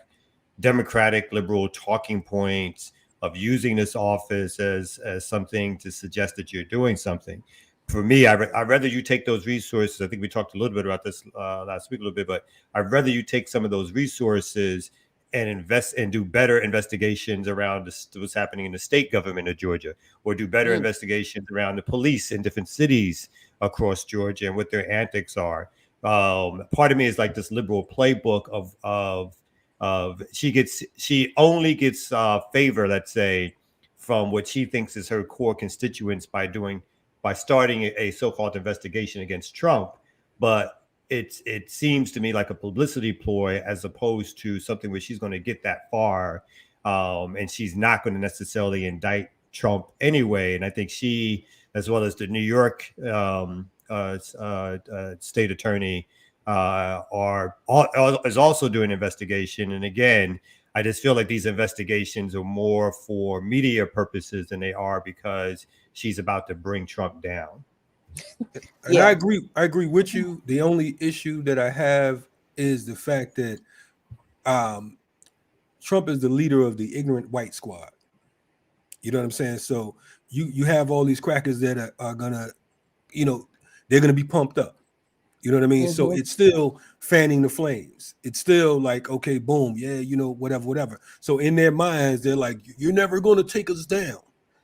Democratic liberal talking points of using this office as something to suggest that you're doing something. For me, I'd rather you take those resources. I think we talked a little bit about this last week a little bit, but I'd rather you take some of those resources and invest and do better investigations around what's happening in the state government of Georgia, or do better investigations around the police in different cities across Georgia and what their antics are. Part of me is like this liberal playbook of she only gets favor, let's say, from what she thinks is her core constituents by starting a so-called investigation against Trump, but it seems to me like a publicity ploy as opposed to something where she's going to get that far, and she's not going to necessarily indict Trump anyway. And I think she, as well as the New York state attorney, is also doing investigation. And again, I just feel like these investigations are more for media purposes than they are because she's about to bring Trump down. And I agree with you. The only issue that I have is the fact that Trump is the leader of the ignorant white squad. You know what I'm saying? So you have all these crackers that are gonna, they're gonna be pumped up. You know what I mean? So it's still fanning the flames. It's still like, okay, boom, yeah, whatever. So in their minds, they're like, you're never gonna take us down.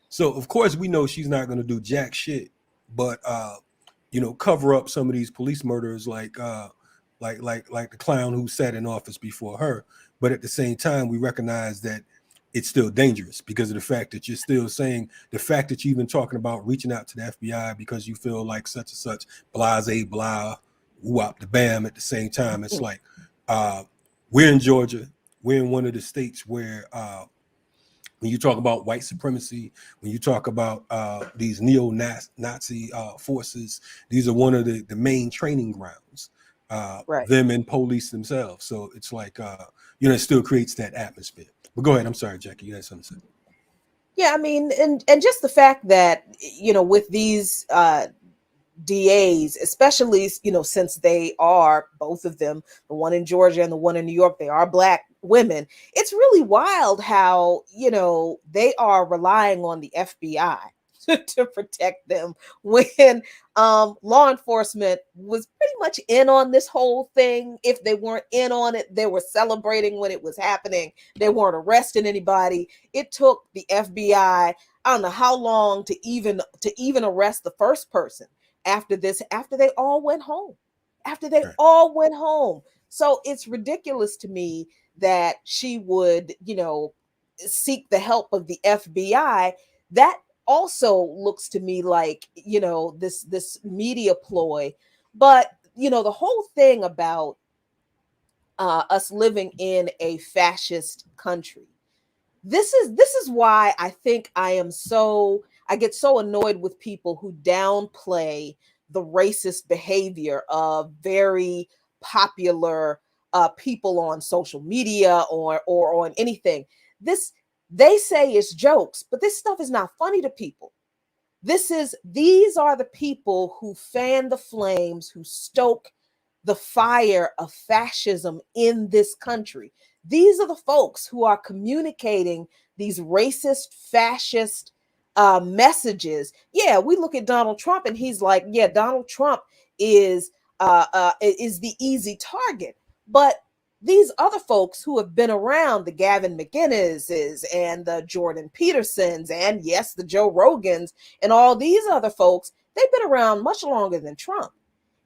So of course we know she's not gonna do jack shit, but cover up some of these police murders like the clown who sat in office before her. But at the same time, we recognize that it's still dangerous because of the fact that you're still saying, the fact that you're even talking about reaching out to the FBI because you feel like such and such, blase, blah, whoop the bam. At the same time, it's like we're in Georgia. We're in one of the states where when you talk about white supremacy, when you talk about these neo-Nazi forces, these are one of the main training grounds, them and police themselves. So it's like, it still creates that atmosphere. But go ahead. I'm sorry, Jackie. You had something to say. Yeah, I mean, and just the fact that, you know, with these DAs, especially, you know, since they are both of them, the one in Georgia and the one in New York, they are Black women. It's really wild how, you know, they are relying on the FBI to protect them when law enforcement was pretty much in on this whole thing. If they weren't in on it, they were celebrating when it was happening. They weren't arresting anybody. It took the FBI, I don't know how long to even arrest the first person after this, after they all went home. After they all went home. So it's ridiculous to me that she would, you know, seek the help of the FBI. That also looks to me like, you know, this media ploy. But, you know, the whole thing about us living in a fascist country, this is why I think I get so annoyed with people who downplay the racist behavior of very popular people on social media or on anything. This, they say it's jokes, but this stuff is not funny to people. These are the people who fan the flames, who stoke the fire of fascism in this country. These are the folks who are communicating these racist, fascist messages. Yeah, we look at Donald Trump and he's like, yeah, Donald Trump is the easy target. But these other folks who have been around, the Gavin McInneses and the Jordan Petersons, and yes, the Joe Rogans and all these other folks, they've been around much longer than Trump.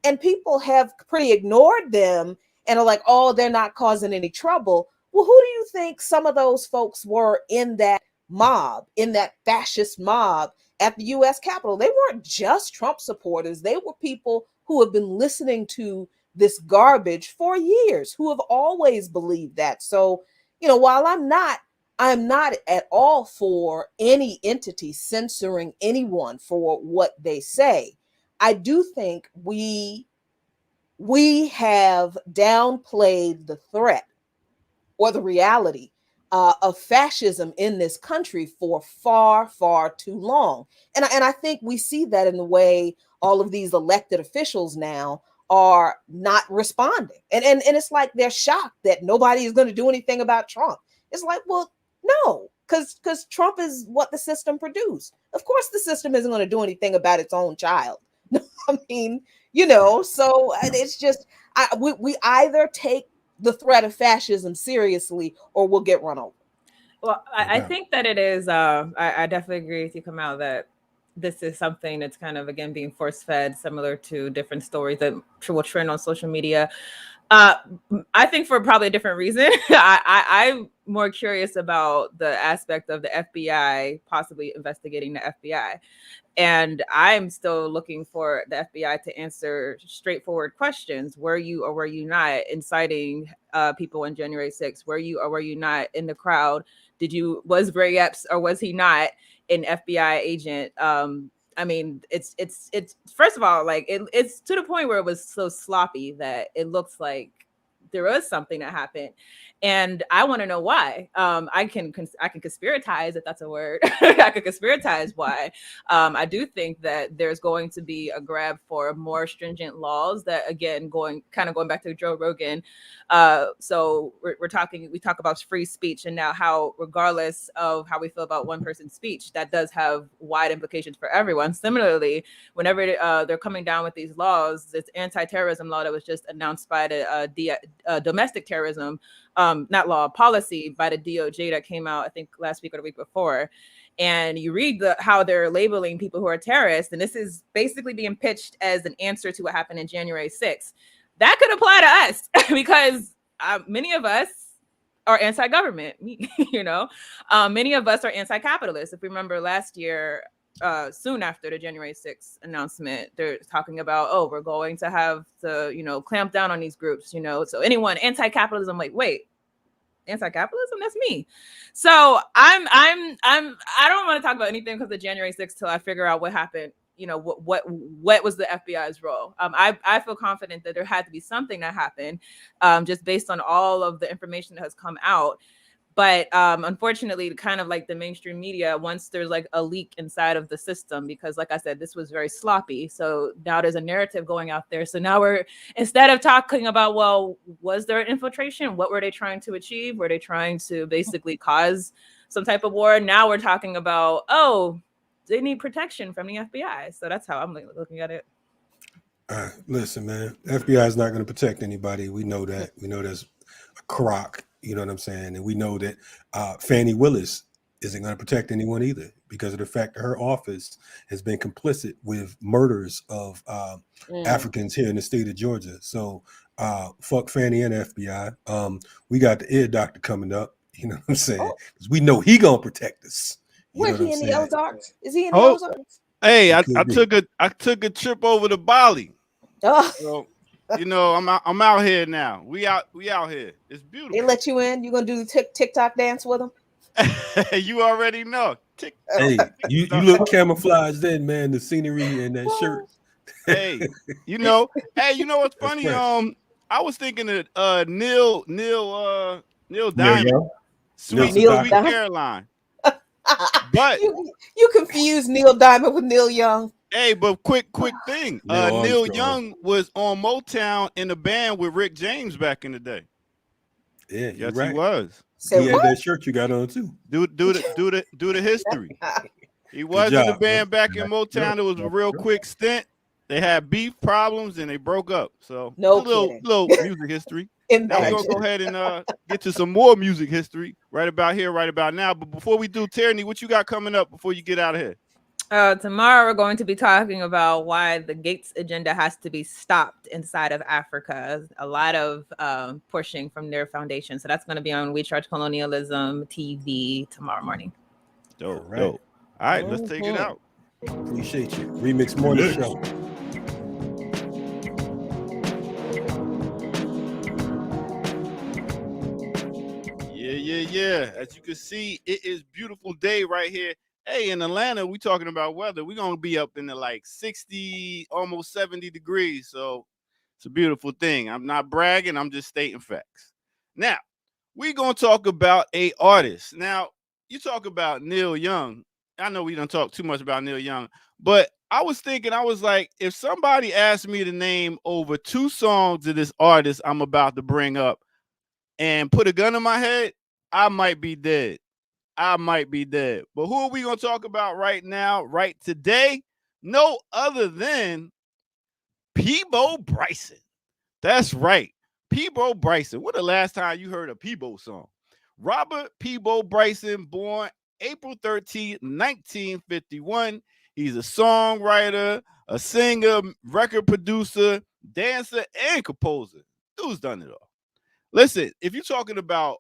And people have pretty ignored them and are like, oh, they're not causing any trouble. Well, who do you think some of those folks were in that mob, in that fascist mob at the US Capitol? They weren't just Trump supporters. They were people who have been listening to this garbage for years, who have always believed that. So, you know, while I'm not at all for any entity censoring anyone for what they say, I do think we have downplayed the threat or the reality of fascism in this country for far, far too long. And I think we see that in the way all of these elected officials now are not responding. And it's like they're shocked that nobody is going to do anything about Trump. It's like, well, no, because Trump is what the system produced. Of course, the system isn't going to do anything about its own child. I mean, you know, so it's just we either take the threat of fascism seriously or we'll get run over. Well, I think that it is. I definitely agree with you, Kamal, that this is something that's kind of, again, being force fed, similar to different stories that will trend on social media. I think for probably a different reason. I'm more curious about the aspect of the FBI possibly investigating the FBI. And I'm still looking for the FBI to answer straightforward questions. Were you or were you not inciting people on January 6th? Were you or were you not in the crowd? Was Gray Epps or was he not an FBI agent? I mean, it's first of all, like it's to the point where it was so sloppy that it looks like there was something that happened, and I want to know why. I can conspiratize, if that's a word. I could conspiratize why. I do think that there's going to be a grab for more stringent laws that, again, going back to Joe Rogan. So we talk about free speech, and now how, regardless of how we feel about one person's speech, that does have wide implications for everyone. Similarly, whenever they're coming down with these laws, this anti-terrorism law that was just announced by the domestic terrorism policy by the DOJ that came out, I think, last week or the week before. And you read how they're labeling people who are terrorists, and this is basically being pitched as an answer to what happened in January 6th. That could apply to us because many of us are anti-government, you know. Many of us are anti-capitalist. If we remember last year, soon after the January 6th announcement, they're talking about, oh, we're going to have to, you know, clamp down on these groups, you know. So anyone anti-capitalism, like, wait, anti-capitalism, that's me. So I don't want to talk about anything because of January 6th till I figure out what happened. You know, what was the FBI's role? I feel confident that there had to be something that happened, just based on all of the information that has come out. But unfortunately, kind of like the mainstream media, once there's like a leak inside of the system, because like I said, this was very sloppy. So now there's a narrative going out there. So now we're, instead of talking about, well, was there an infiltration? What were they trying to achieve? Were they trying to basically cause some type of war? Now we're talking about, oh, they need protection from the FBI. So that's how I'm looking at it. Listen, man, FBI is not going to protect anybody. We know that. We know there's a crock. You know what I'm saying? And we know that Fannie Willis isn't going to protect anyone either because of the fact that her office has been complicit with murders of Africans here in the state of Georgia. So fuck Fannie and FBI. We got the ear doctor coming up. You know what I'm saying? Because we know he going to protect us. Where he in the Ozarks? Is he in the Ozarks? Hey, I took a trip over to Bali. Oh. So, you know, I'm out here now. We out here. It's beautiful. They let you in. You gonna do the TikTok dance with them? You already know. Hey, you look camouflaged then, man. The scenery and that shirt. Hey, you know what's funny? I was thinking of Neil Diamond, Sweet Caroline. But you confuse Neil Diamond with Neil Young. Hey, but quick thing. Neil Young was on Motown in a band with Rick James back in the day. Yeah, yes, right. He was. He had that shirt you got on too. Do the history. He was in the band back in Motown. It was a real quick stint. They had beef problems and they broke up. So little music history. Now we're gonna go ahead and get to some more music history right about here, right about now. But before we do, Tierney, what you got coming up before you get out of here? Tomorrow we're going to be talking about why the Gates agenda has to be stopped inside of Africa. A lot of pushing from their foundation. So that's going to be on We Charge Colonialism TV tomorrow morning. Dope. All right, let's take it out. Appreciate you. RemiX Morning Show. Yeah. As you can see, it is beautiful day right here. Hey, in Atlanta, we talking about weather. We're going to be up in the like 60, almost 70 degrees. So it's a beautiful thing. I'm not bragging. I'm just stating facts. Now, we're going to talk about a artist. Now, you talk about Neil Young. I know we don't talk too much about Neil Young, but I was thinking, I was like, if somebody asked me to name over 2 songs of this artist I'm about to bring up and put a gun in my head, I might be dead. But who are we going to talk about right now, right today? No other than Peabo Bryson. That's right. Peabo Bryson. When the last time you heard a Peabo song? Robert Peabo Bryson, born April 13, 1951. He's a songwriter, a singer, record producer, dancer, and composer. Dude's done it all. Listen, if you're talking about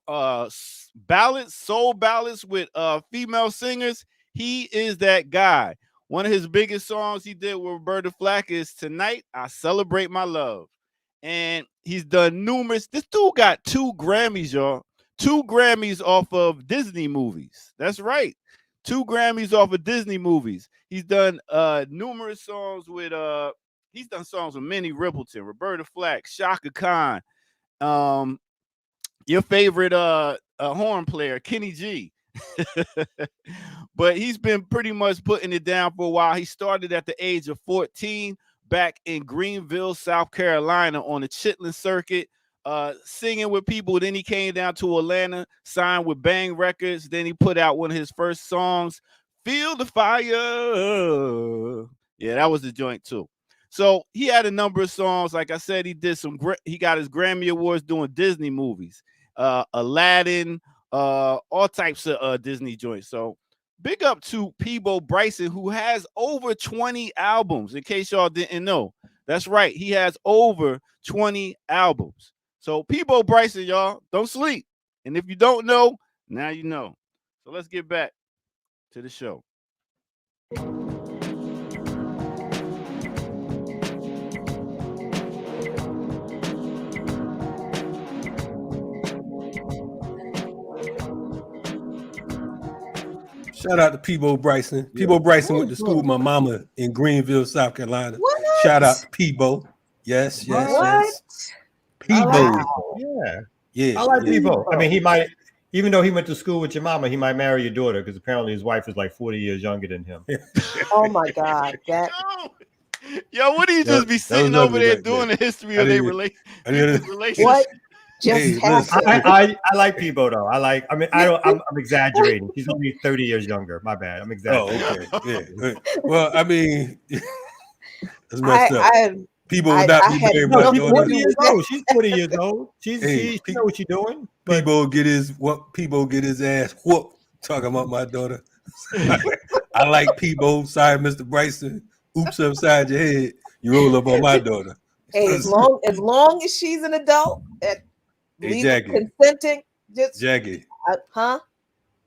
ballads, soul ballads with female singers, he is that guy. One of his biggest songs he did with Roberta Flack is Tonight I Celebrate My Love. And he's done numerous. This dude got 2 Grammys, y'all. 2 Grammys off of Disney movies. That's right. 2 Grammys off of Disney movies. He's done numerous songs with he's done songs with Minnie Riperton, Roberta Flack, Shaka Khan. Your favorite horn player, Kenny G. But he's been pretty much putting it down for a while. He started at the age of 14 back in Greenville, South Carolina on the Chitlin circuit, singing with people. Then he came down to Atlanta, signed with Bang Records. Then he put out one of his first songs, Feel the Fire. Yeah, that was the joint too. So he had a number of songs. Like I said, he got his Grammy Awards doing Disney movies, Aladdin, all types of Disney joints. So big up to Peabo Bryson, who has over 20 albums, in case y'all didn't know. That's right. He has over 20 albums. So Peabo Bryson, y'all, don't sleep. And if you don't know, now you know. So let's get back to the show. Shout out to Peabo Bryson. Peabo Bryson went to school with my mama in Greenville, South Carolina. What? Shout out to Peabo. Yes. What? Peabo. Yeah. Yeah. I like Peabo. I mean, he might Even though he went to school with your mama, he might marry your daughter because apparently his wife is like 40 years younger than him. Oh my God, that. Yo, what do you just be sitting over there doing the history of their relationship? What just Hey, happened? listen. I like Peebo though. I'm exaggerating. She's only 30 years younger. My bad. I'm exaggerating. Oh, okay. Yeah. Well, I mean, that's messed up. People would not be married No, my she's daughter. 40 years old. She's 40 years old. She know what she's doing. But People get his ass whooped talking about my daughter. I like Peebo. Sorry, Mr. Bryson. Oops upside your head. You roll up on my daughter. Hey, as long as she's an adult and legal consenting, just Jackie.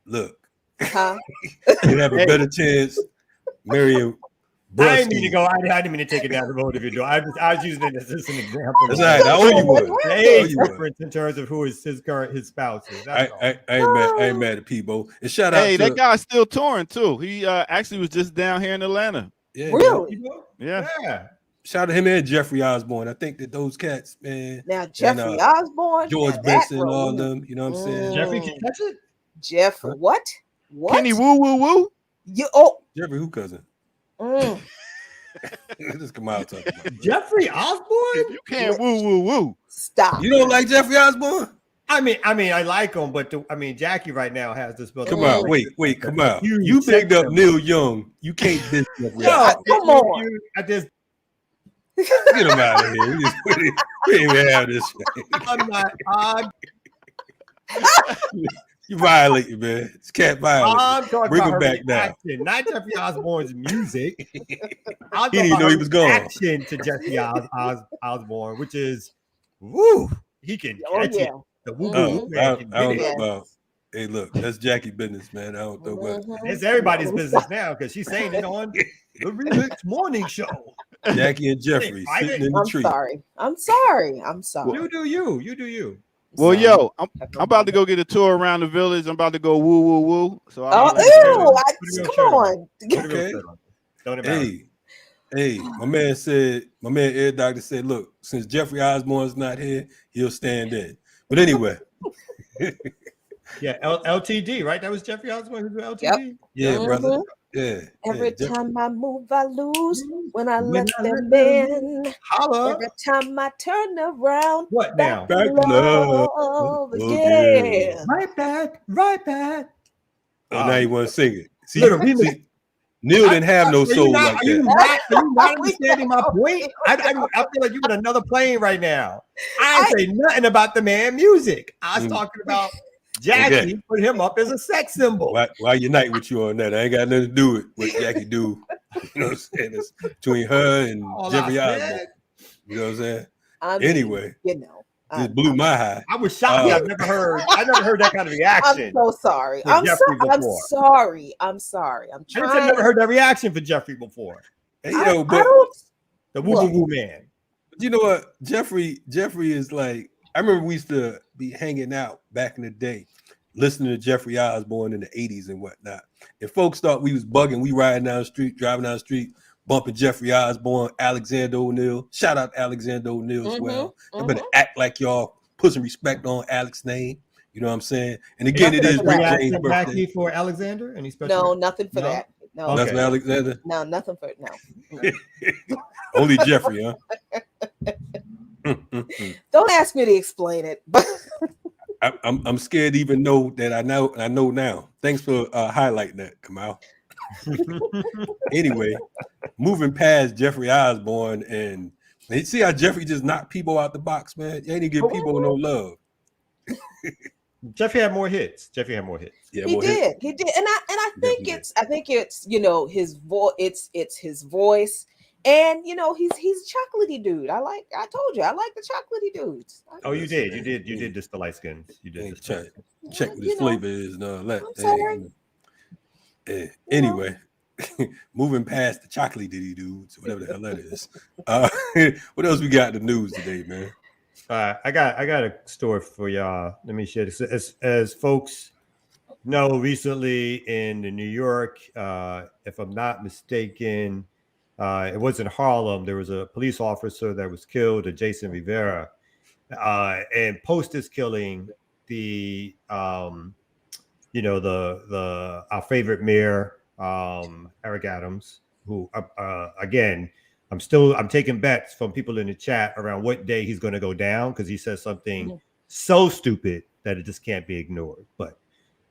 Look. You have a better chance marrying. I didn't mean to go. I didn't mean to take it down the road of your door. I was using it as just an example. That's right. I owe you one. The age difference in terms of who is his spouse is. I ain't mad at Peebo. And shout out. Hey, that guy's still touring too. He actually was just down here in Atlanta. Yeah, really? Yeah. Shout out to him and Jeffrey Osborne. I think that those cats, man. Now Jeffrey Osborne, George Benson, and all them. You know what I'm saying? Jeffrey can catch it. Jeff, what? Kenny woo. Jeffrey, who cousin? Just come out talking about Jeffrey Osborne. You can't woo. Stop. You don't like Jeffrey Osborne? I mean, I like him, but Jackie right now has this. Come on, wait, come on. You picked up Neil Young. You can't diss Jeffrey. Come on. I just get him out of here. We didn't even have this. I'm not. You violated, man. It's cat violence. I'm talking Bring about him back down. action, not Jeffrey Osborne's music. He didn't even know he was gone. Action to Jeffrey Osborne, which is woo. He can catch it. The woo I don't know about. Hey, look, that's Jackie business, man. I don't know what. It's everybody's business now because she's saying it on the RemiX morning show. Jackie and Jeffrey sitting in the tree. I'm sorry. You do you. Well, yo, I'm about to go get a tour around the village. I'm about to go woo. So come on. Okay. Hey, my man Ed Doctor said, look, since Jeffrey Osborne's not here, he'll stand in. But anyway. Yeah, LTD, right? That was Jeffrey Osborne who did LTD? Yep. Yeah, brother. Yeah. Every time I move, I lose. When I let them in, holla. Every time I turn around, what now? Back love again. Right back. Oh, now you want to sing it. See, Neil didn't have no soul like that. Are you not understanding my point? I feel like you're in another plane right now. I ain't say nothing about the man music. I was talking about Jackie put him up as a sex symbol. Why unite with you on that? I ain't got nothing to do with what Jackie do. You know what I'm saying? It's between her and Jeffrey Osborne. You know what I'm saying? Anyway, just blew my high. I was shocked. I never heard that kind of reaction. I'm so sorry. I'm sorry. I'm trying. I've never heard that reaction for Jeffrey before. And, you know, but the woo man. You know what? Jeffrey is like, I remember we used to be hanging out back in the day, listening to Jeffrey Osborne in the 80s and whatnot. And folks thought we was bugging. We driving down the street, bumping Jeffrey Osborne, Alexander O'Neal. Shout out to Alexander O'Neal as well. You better act like y'all put some respect on Alex's name. You know what I'm saying? And again, it is Rick James' birthday. For Alexander? Any special? No, nothing for that. No, nothing for Alexander. No, nothing for no. Only Jeffrey, huh? Don't ask me to explain it, but I'm scared to even know that I know now. Thanks for highlighting that, Kamal. Anyway, moving past Jeffrey Osborne, and you see how Jeffrey just knocked people out the box, man. You ain't even give people no love. Jeffrey had more hits. Yeah, he did, and I think it's you know his voice. It's his voice. And you know he's a chocolatey dude. I told you I like the chocolatey dudes. You did just the light skins. You did check what his flavor is and all that. I'm sorry. Anyway, moving past the chocolatey dudes, whatever the hell that is. What else we got in the news today, man? I got a story for y'all. Let me share this. As folks know, recently in New York, if I'm not mistaken. It was in Harlem. There was a police officer that was killed, Jason Rivera. And post this killing, the our favorite mayor, Eric Adams, who again, I'm taking bets from people in the chat around what day he's going to go down, because he says something so stupid that it just can't be ignored. But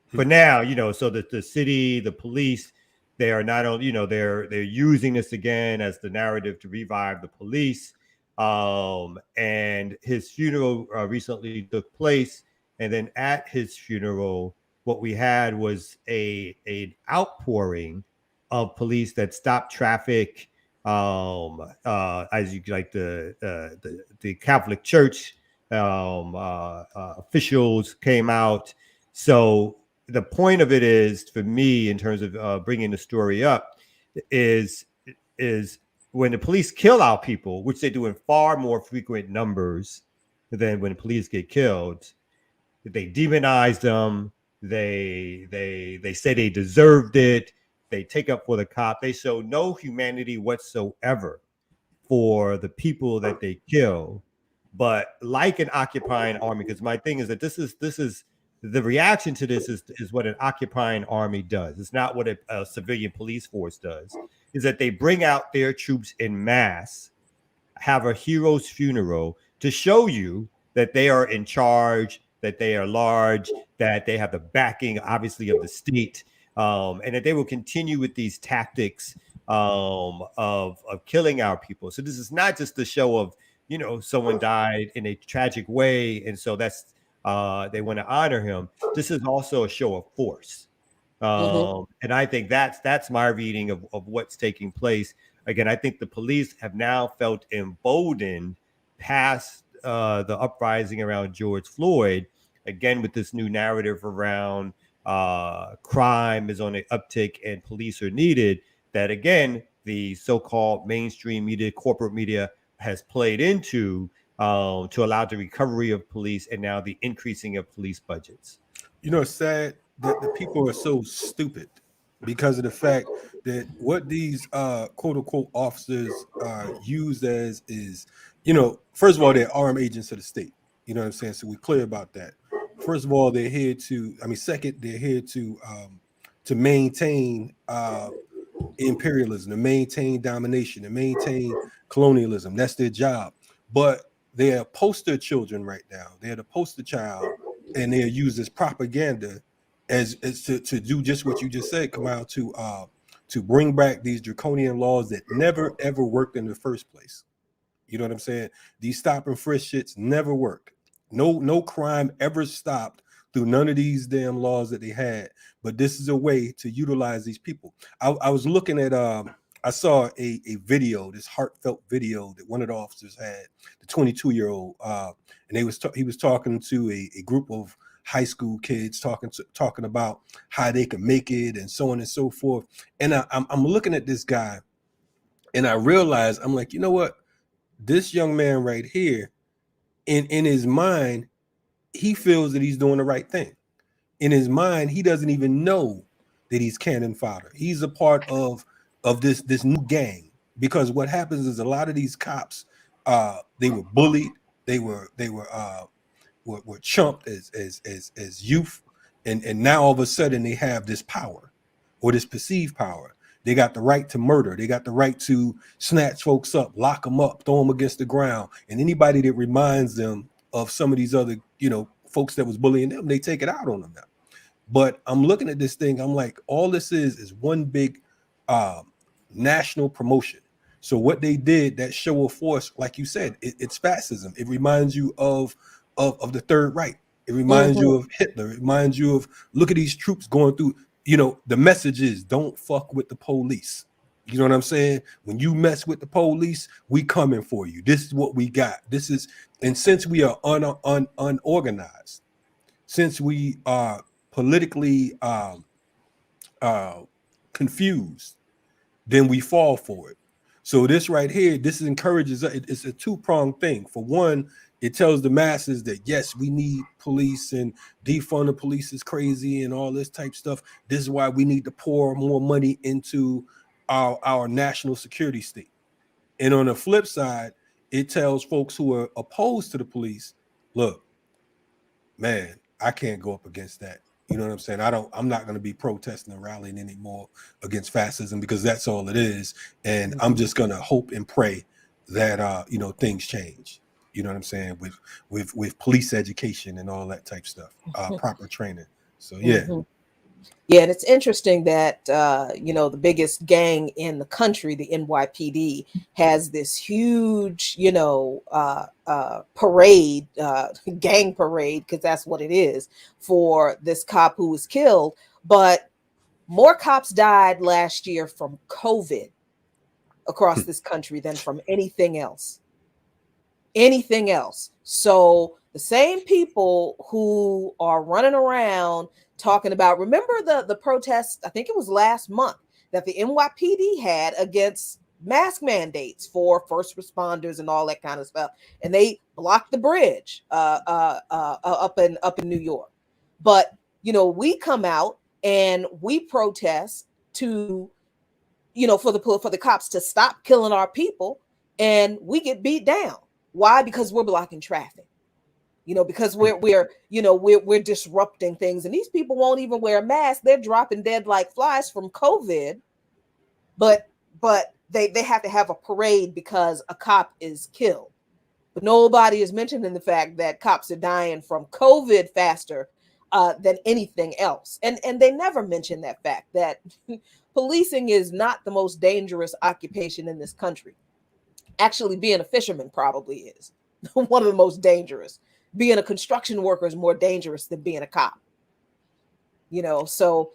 for now, so that the city, the police, they are not only, they're using this again as the narrative to revive the police. And his funeral recently took place, and then at his funeral, what we had was an outpouring of police that stopped traffic. As you like the Catholic Church officials came out. So the point of it is, for me, in terms of bringing the story up, is when the police kill our people, which they do in far more frequent numbers than when police get killed, they demonize them. They say they deserved it. They take up for the cop. They show no humanity whatsoever for the people that they kill. But like an occupying army, because my thing is that this is the reaction to this is what an occupying army does. It's not what a civilian police force does. Is that they bring out their troops in mass, have a hero's funeral to show you that they are in charge, that they are large, that they have the backing, obviously, of the state, and that they will continue with these tactics of killing our people. So this is not just the show of, someone died in a tragic way, and so that's they want to honor him. This is also a show of force. And I think that's my reading of what's taking place. Again, I think the police have now felt emboldened past the uprising around George Floyd, again, with this new narrative around crime is on an uptick and police are needed, that, again, the so-called mainstream media, corporate media, has played into to allow the recovery of police and now the increasing of police budgets. It's sad that the people are so stupid because of the fact that what these quote unquote officers are used as is, first of all, they're armed agents of the state. You know what I'm saying? So we're clear about that. First of all, they're here second, they're here to maintain imperialism, to maintain domination, to maintain colonialism. That's their job. But they're poster children right now. They're the poster child, and they're used as propaganda as to do just what you just said, come out to bring back these draconian laws that never ever worked in the first place. You know what I'm saying? These stop and frisk shits never work. No crime ever stopped through none of these damn laws that they had. But this is a way to utilize these people. I was looking at I saw a video, this heartfelt video that one of the officers had, the 22-year-old, and he was talking to a group of high school kids, talking about how they can make it and so on and so forth. And I'm looking at this guy, and I realize, I'm like, you know what? This young man right here, in his mind, he feels that he's doing the right thing. In his mind, he doesn't even know that he's cannon fodder. He's a part of this new gang, because what happens is a lot of these cops, they were bullied, they were chumped as youth, and now all of a sudden they have this power, or this perceived power. They got the right to murder. They got the right to snatch folks up, lock them up, throw them against the ground. And anybody that reminds them of some of these other, folks that was bullying them, they take it out on them now. But I'm looking at this thing, I'm like, all this is one big national promotion. So what they did, that show of force, like you said, it's fascism. It reminds you of the Third Reich. It reminds you of Hitler. It reminds you of, look at these troops going through. The message is, don't fuck with the police. You know what I'm saying? When you mess with the police, we coming for you. This is what we got. And since we are unorganized, since we are politically confused, then we fall for it. So this right here, this encourages, it's a two-pronged thing. For one, it tells the masses that, yes, we need police, and defund the police is crazy and all this type stuff. This is why we need to pour more money into our national security state. And on the flip side, it tells folks who are opposed to the police, look, man, I can't go up against that. You know what I'm saying? I'm not going to be protesting and rallying anymore against fascism, because that's all it is. And I'm just going to hope and pray that, you know, things change. You know what I'm saying? With police education and all that type stuff, proper training. So, yeah. Yeah, and it's interesting that you know, the biggest gang in the country, the NYPD, has this huge, you know, parade, gang parade, because that's what it is, for this cop who was killed. But more cops died last year from COVID across this country than from anything else. Anything else. So the same people who are running around talking about, remember the protest, I think it was last month, that the NYPD had against mask mandates for first responders and all that kind of stuff, and they blocked the bridge up in New York. But you know, we come out and we protest to, you know, for the cops to stop killing our people, and we get beat down. Why? Because we're blocking traffic. You know, because we're disrupting things, and these people won't even wear a mask. They're dropping dead like flies from COVID, but they have to have a parade because a cop is killed. But nobody is mentioning the fact that cops are dying from COVID faster than anything else, and they never mention that fact that policing is not the most dangerous occupation in this country. Actually, being a fisherman probably is one of the most dangerous. Being a construction worker is more dangerous than being a cop. You know, so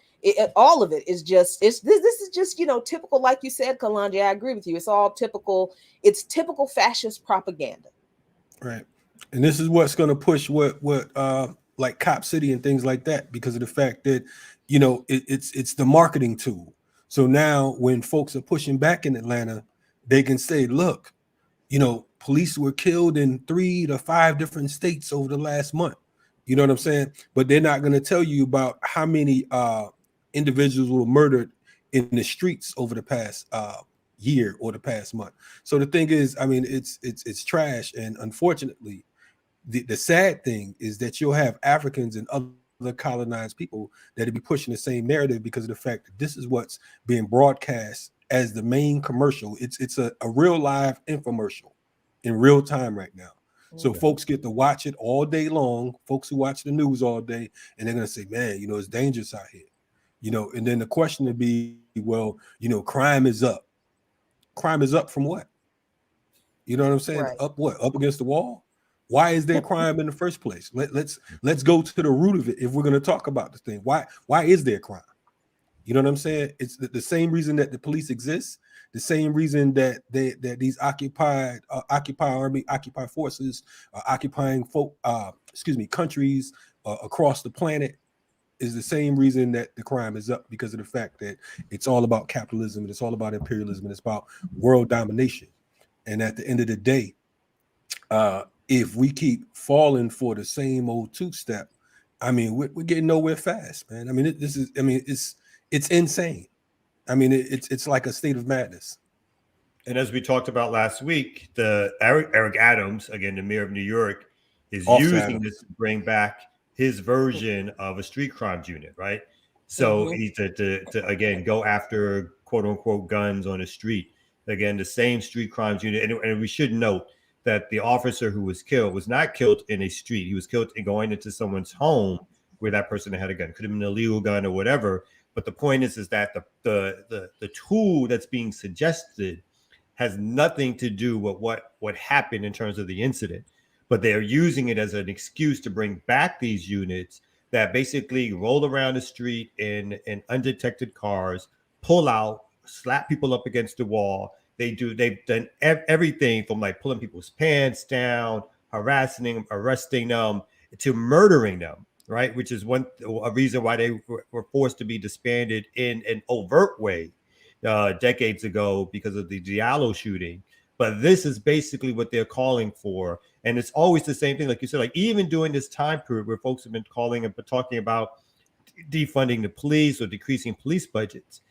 all of it is just, this is just, you know, typical, like you said, Kalonji, I agree with you. It's all typical. It's typical fascist propaganda. Right. And this is what's going to push what like Cop City and things like that, because of the fact that, you know, it's the marketing tool. So now when folks are pushing back in Atlanta, they can say, look, you know, police were killed in 3 to 5 different states over the last month. You know what I'm saying? But they're not going to tell you about how many individuals were murdered in the streets over the past year or the past month. So the thing is, I mean, it's trash. And unfortunately, the sad thing is that you'll have Africans and other colonized people that'll be pushing the same narrative because of the fact that this is what's being broadcast as the main commercial. It's a real live infomercial in real time right now. So folks get to watch it all day long, folks who watch the news all day, and they're going to say, man, you know, it's dangerous out here. You know, and then the question would be, well, you know, crime is up. Crime is up from what? You know what I'm saying? Right. Up what? Up against the wall? Why is there crime in the first place? Let's go to the root of it if we're going to talk about this thing. Why is there crime? You know what I'm saying? It's the same reason that the police exist, the same reason that these Occupy Army, Occupy forces are occupying countries across the planet, is the same reason that the crime is up, because of the fact that it's all about capitalism, and it's all about imperialism, and it's about world domination. And at the end of the day, if we keep falling for the same old two-step, I mean, we're getting nowhere fast, man. I mean, it's insane. I mean, it's like a state of madness. And as we talked about last week, the Eric Adams, again, the mayor of New York, is using this to bring back his version of a street crimes unit, right? So he's to again go after quote unquote guns on the street. Again, the same street crimes unit, and we should note that the officer who was killed was not killed in a street. He was killed in going into someone's home where that person had a gun. Could have been an illegal gun or whatever. But the point is that the tool that's being suggested has nothing to do with what happened in terms of the incident. But they're using it as an excuse to bring back these units that basically roll around the street in undetected cars, pull out, slap people up against the wall. They've done everything from like pulling people's pants down, harassing them, arresting them, to murdering them, right? Which is a reason why they were forced to be disbanded in an overt way decades ago because of the Diallo shooting. But this is basically what they're calling for. And it's always the same thing. Like you said, like even during this time period where folks have been calling and talking about defunding the police or decreasing police budgets,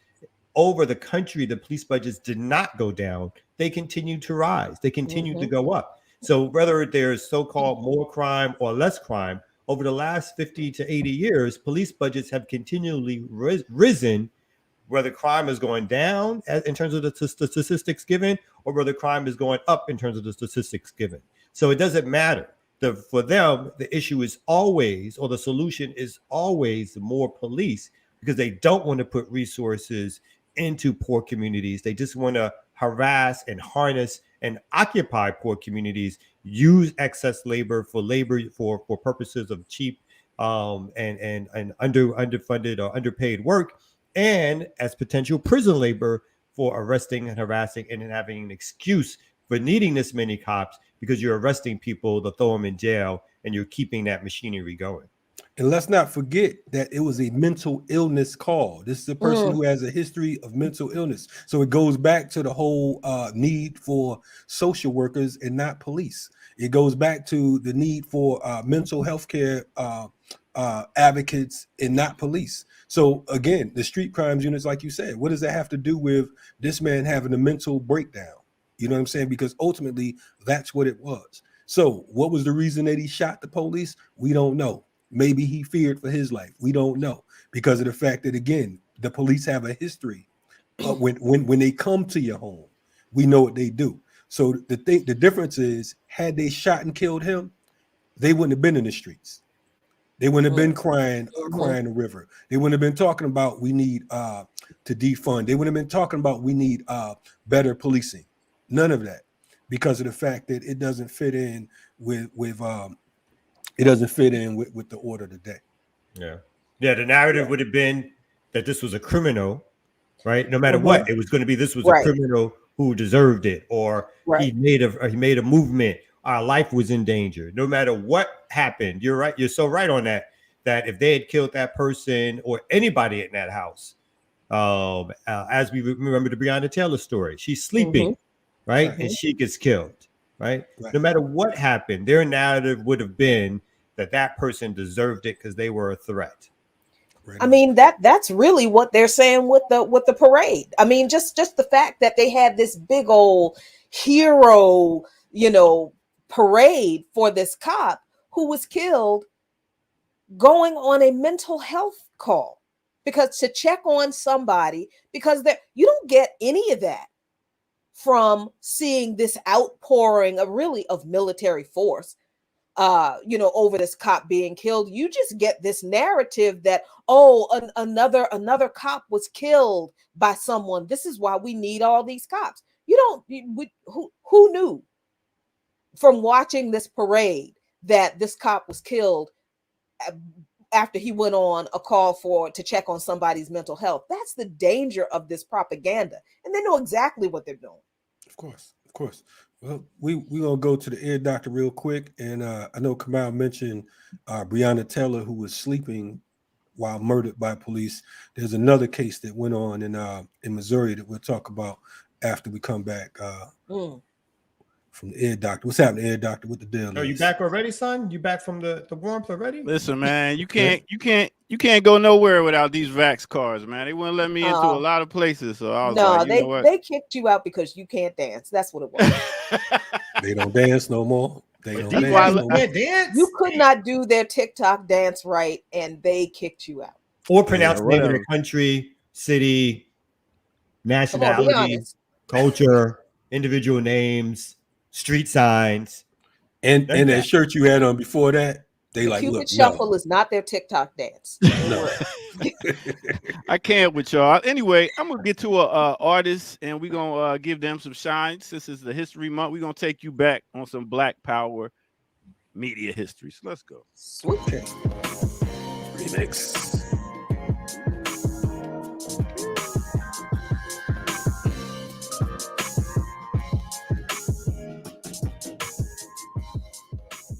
over the country, the police budgets did not go down. They continue to rise. They continue to go up. So whether there's so-called more crime or less crime, over the last 50 to 80 years, police budgets have continually risen, whether crime is going down in terms of the statistics given, or whether crime is going up in terms of the statistics given. So it doesn't matter. For them, the issue is always, or the solution is always, more police, because they don't want to put resources into poor communities. They just want to harass and harness and occupy poor communities, use excess labor for purposes of cheap and underfunded or underpaid work, and as potential prison labor for arresting and harassing and having an excuse for needing this many cops, because you're arresting people to throw them in jail and you're keeping that machinery going. And let's not forget that it was a mental illness call. This is a person who has a history of mental illness. So it goes back to the whole need for social workers and not police. It goes back to the need for mental health care advocates and not police. So again, the street crimes units, like you said, what does that have to do with this man having a mental breakdown? You know what I'm saying? Because ultimately, that's what it was. So what was the reason that he shot the police? We don't know. Maybe he feared for his life. We don't know, because of the fact that, again, the police have a history. When they come to your home, we know what they do. So the difference is, had they shot and killed him, they wouldn't have been in the streets. They wouldn't have been crying the river. They wouldn't have been talking about we need to defund. They wouldn't have been talking about we need better policing. None of that, because of the fact that it doesn't fit in with the order of the day. Yeah. The narrative would have been that this was a criminal, right? No matter what, it was going to be this was a criminal who deserved it, or he made a movement. Our life was in danger. No matter what happened, you're right. You're so right on that. That if they had killed that person or anybody in that house, as we remember the Breonna Taylor story, she's sleeping, right, and she gets killed, right? No matter what happened, their narrative would have been that person deserved it because they were a threat. I mean, that's really what they're saying with the parade. I mean, just the fact that they had this big old hero, parade for this cop who was killed going on a mental health call, because to check on somebody, because you don't get any of that from seeing this outpouring of military force over this cop being killed. You just get this narrative that, another cop was killed by someone. This is why we need all these cops. Who knew from watching this parade that this cop was killed after he went on a call to check on somebody's mental health? That's the danger of this propaganda, and they know exactly what they're doing. Of course. Well, we're gonna go to the ear doctor real quick, and I know Kamal mentioned Breonna Taylor, who was sleeping while murdered by police. There's another case that went on in Missouri that we'll talk about after we come back from the ear doctor. What's happening, ear doctor? What the deal? Are you back already, son? You back from the warmth already? Listen, man, you can't go nowhere without these Vax cards, man. They wouldn't let me into a lot of places, so I was they kicked you out because you can't dance. That's what it was. They don't dance no more. They don't dance. You could not do their TikTok dance right, and they kicked you out. Or pronounce the name of the country, city, nationality, culture, individual names, street signs, and that shirt you had on before that. The Cupid Shuffle is not their TikTok dance. No. I can't with y'all. Anyway, I'm gonna get to a artist, and we're gonna give them some shine. Since it's the History Month, we're gonna take you back on some Black Power media history. So let's go. Sweet. Okay. Remix.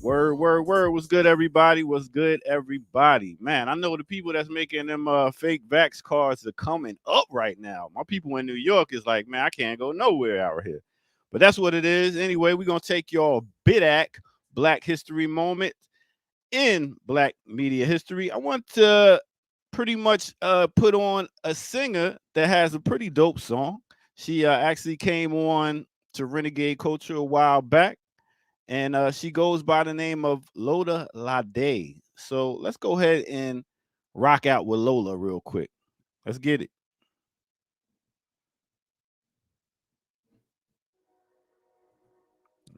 Word. What's good, everybody? Man, I know the people that's making them fake Vax cards are coming up right now. My people in New York is like, man, I can't go nowhere out here. But that's what it is. Anyway, we're going to take y'all BitAc Black History Moment in Black media history. I want to pretty much put on a singer that has a pretty dope song. She actually came on to Renegade Culture a while back. And she goes by the name of Loda Lade. So let's go ahead and rock out with Lola real quick. Let's get it.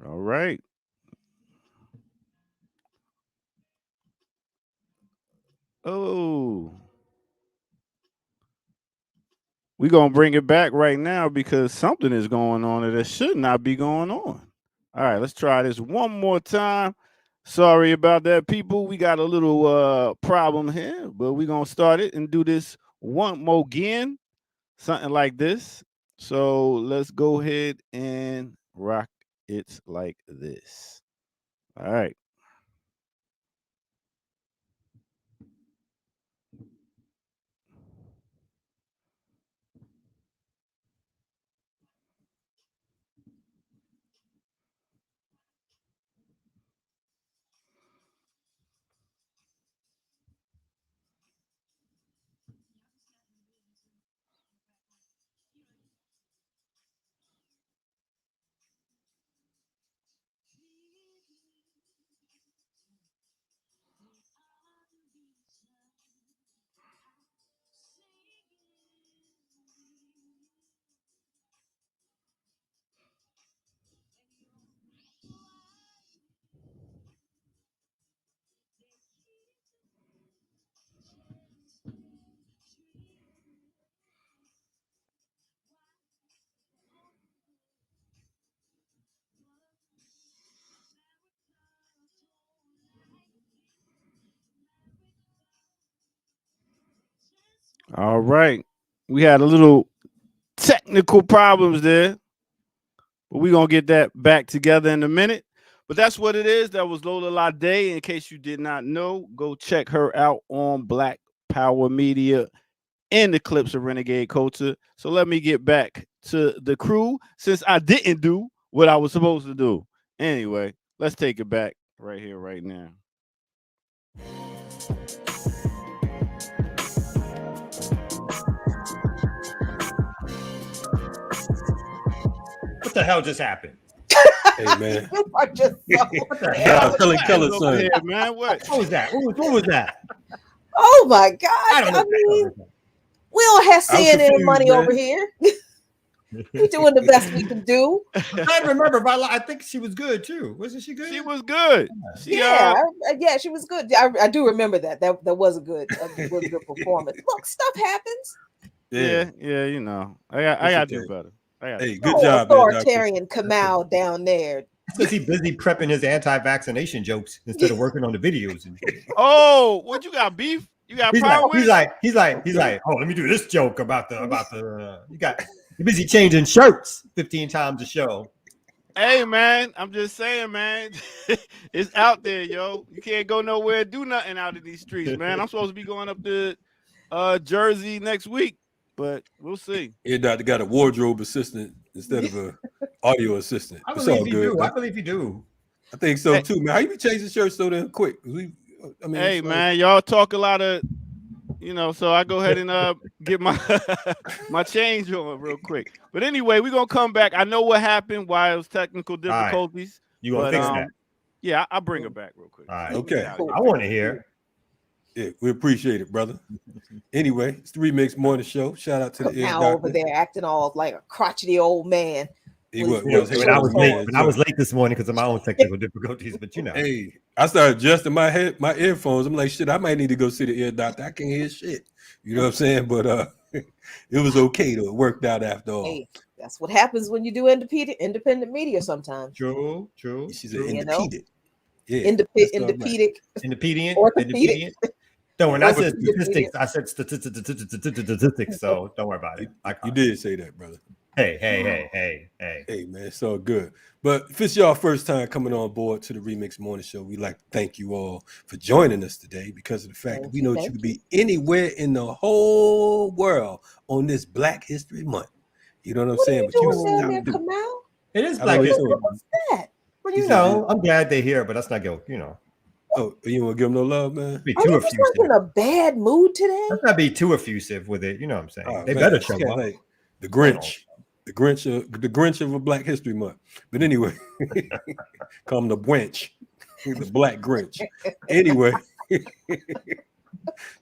All right. Oh. We're going to bring it back right now because something is going on that should not be going on. All right, let's try this one more time. Sorry about that, people. We got a little problem here, but we're going to start it and do this one more again, something like this. So let's go ahead and rock it like this. All right. All right. We had a little technical problems there, but we're going to get that back together in a minute. But that's what it is. That was Lola Lade. In case you did not know, go check her out on Black Power Media and the Clips of Renegade Culture. So let me get back to the crew since I didn't do what I was supposed to do. Anyway, let's take it back right here, right now. What the hell just happened? Hey man, You are just so What the hell? Kelly Over son. here, man. What? What was that? What was that? Oh my God. I don't know. I mean, we don't have I'm CNN confused, money man. over here. We're doing the best we can do. I'm trying to remember, but I think she was good too. Wasn't she good? She was good. She, Yeah, she was good. I do remember that. That was a good performance. Look, stuff happens. yeah, you know. I got to do better. Hey, good Oh, job, man, authoritarian Kamal down there. Because he's busy prepping his anti-vaccination jokes instead of working on the videos. And Oh, what you got beef? You got he's problem with? he's like, oh, let me do this joke about the you're busy changing shirts 15 times a show. Hey man, I'm just saying, man. It's out there, yo. You can't go nowhere and do nothing out of these streets, man. I'm supposed to be going up to Jersey next week, but we'll see. Ear Doctor got a wardrobe assistant instead of a audio assistant. I It's all believe you good. do. Man. I believe you do. I think so too, man. How you be changing shirts so damn quick? Hey man, y'all talk a lot of, so I go ahead and get my my change on real quick. But anyway, we're gonna come back. I know what happened, why it was technical difficulties. You gonna fix that? Yeah, I'll bring her back real quick. All right. Okay. I want to hear. Yeah, we appreciate it, brother. Anyway, it's the Remix Morning Show. Shout out to the Ear Now Doctor. over there acting all like a crotchety old man. He was I was late. I was late this morning because of my own technical difficulties. But Hey, I started adjusting my earphones. I'm like, shit, I might need to go see the Ear Doctor. I can't hear shit. You know what I'm saying? But it was okay though. It worked out after all. Hey, that's what happens when you do independent media sometimes. True. She's an independent. Yeah. Independent. Orthopedic. Don't worry. I said statistics. I said statistics. So don't worry about it. You did say that, brother. Hey, man, it's all good. But if it's your first time coming on board to the Remix Morning Show, we'd like to thank you all for joining us today because of the fact that we know that you could be anywhere in the whole world on this Black History Month. You know what I'm saying? What are you doing down there, Kamal? It is Black History Month. What's that? Well, I'm glad they're here, but let's not go, Oh, you want to give them no love, man? Are you just like in a bad mood today? Let's not be too effusive with it. You know what I'm saying? Oh, they man, better show up. like the Grinch. The Grinch of a Black History Month. But anyway, call him the Wench, the Black Grinch. Anyway,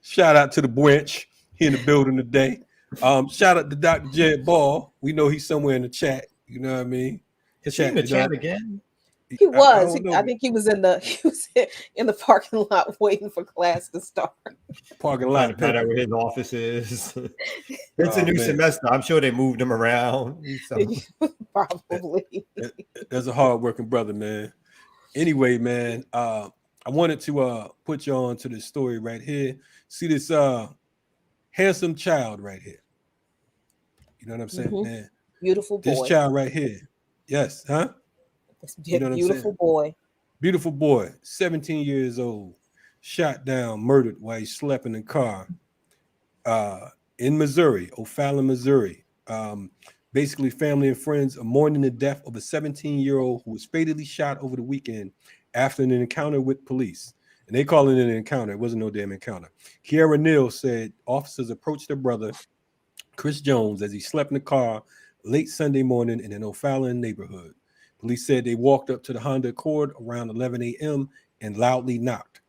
Shout out to the branch here in the building today. Shout out to Dr. Jed Ball. We know he's somewhere in the chat. You know what I mean? Is he in the chat again? He was. don't know. I think he was in the parking lot waiting for class to start. Parking Trying lot. to find out where his office is. It's a new semester. I'm sure they moved him around. Probably. That's a hard-working brother, man. Anyway, man, I wanted to put you on to this story right here. See this handsome child right here. You know what I'm saying, man? Beautiful boy. This child right here. Yes, huh? You know beautiful boy. Beautiful boy, 17 years old, shot down, murdered while he slept in the car in Missouri, O'Fallon, Missouri. Basically, family and friends are mourning the death of a 17-year-old who was fatally shot over the weekend after an encounter with police. And they call it an encounter. It wasn't no damn encounter. Kiara Neal said officers approached her brother, Chris Jones, as he slept in the car late Sunday morning in an O'Fallon neighborhood. Police said they walked up to the Honda Accord around 11 a.m. and loudly knocked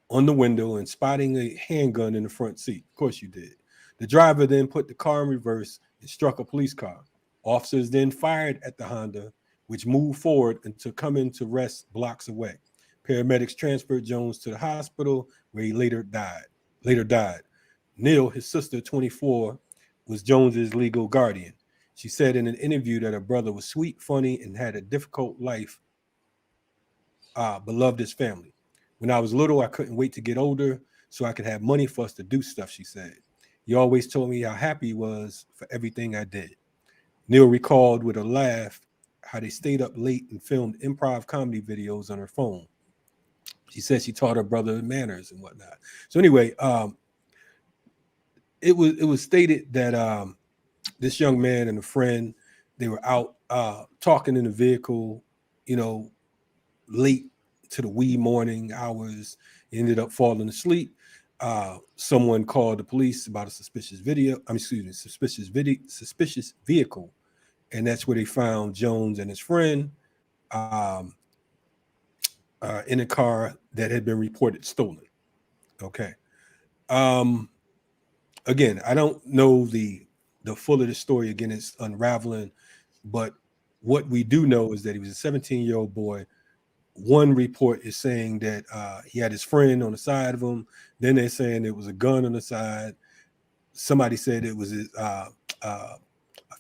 on the window and spotting a handgun in the front seat. Of course you did. The driver then put the car in reverse and struck a police car. Officers then fired at the Honda, which moved forward and to come into rest blocks away. Paramedics transferred Jones to the hospital where he later died. Neal, his sister, 24, was Jones's legal guardian. She said in an interview that her brother was sweet, funny, and had a difficult life, but loved his family. When I was little, I couldn't wait to get older so I could have money for us to do stuff, she said. He always told me how happy he was for everything I did. Neal recalled with a laugh how they stayed up late and filmed improv comedy videos on her phone. She said she taught her brother manners and whatnot. So anyway, it was stated that this young man and a friend, they were out talking in the vehicle, late to the wee morning hours, ended up falling asleep. Someone called the police about a suspicious vehicle, and that's where they found Jones and his friend in a car that had been reported stolen. Okay. Again, I don't know the full of the story. Again, it's unraveling, but what we do know is that he was a 17-year-old boy. One report is saying that he had his friend on the side of him. Then they're saying it was a gun on the side. Somebody said it was a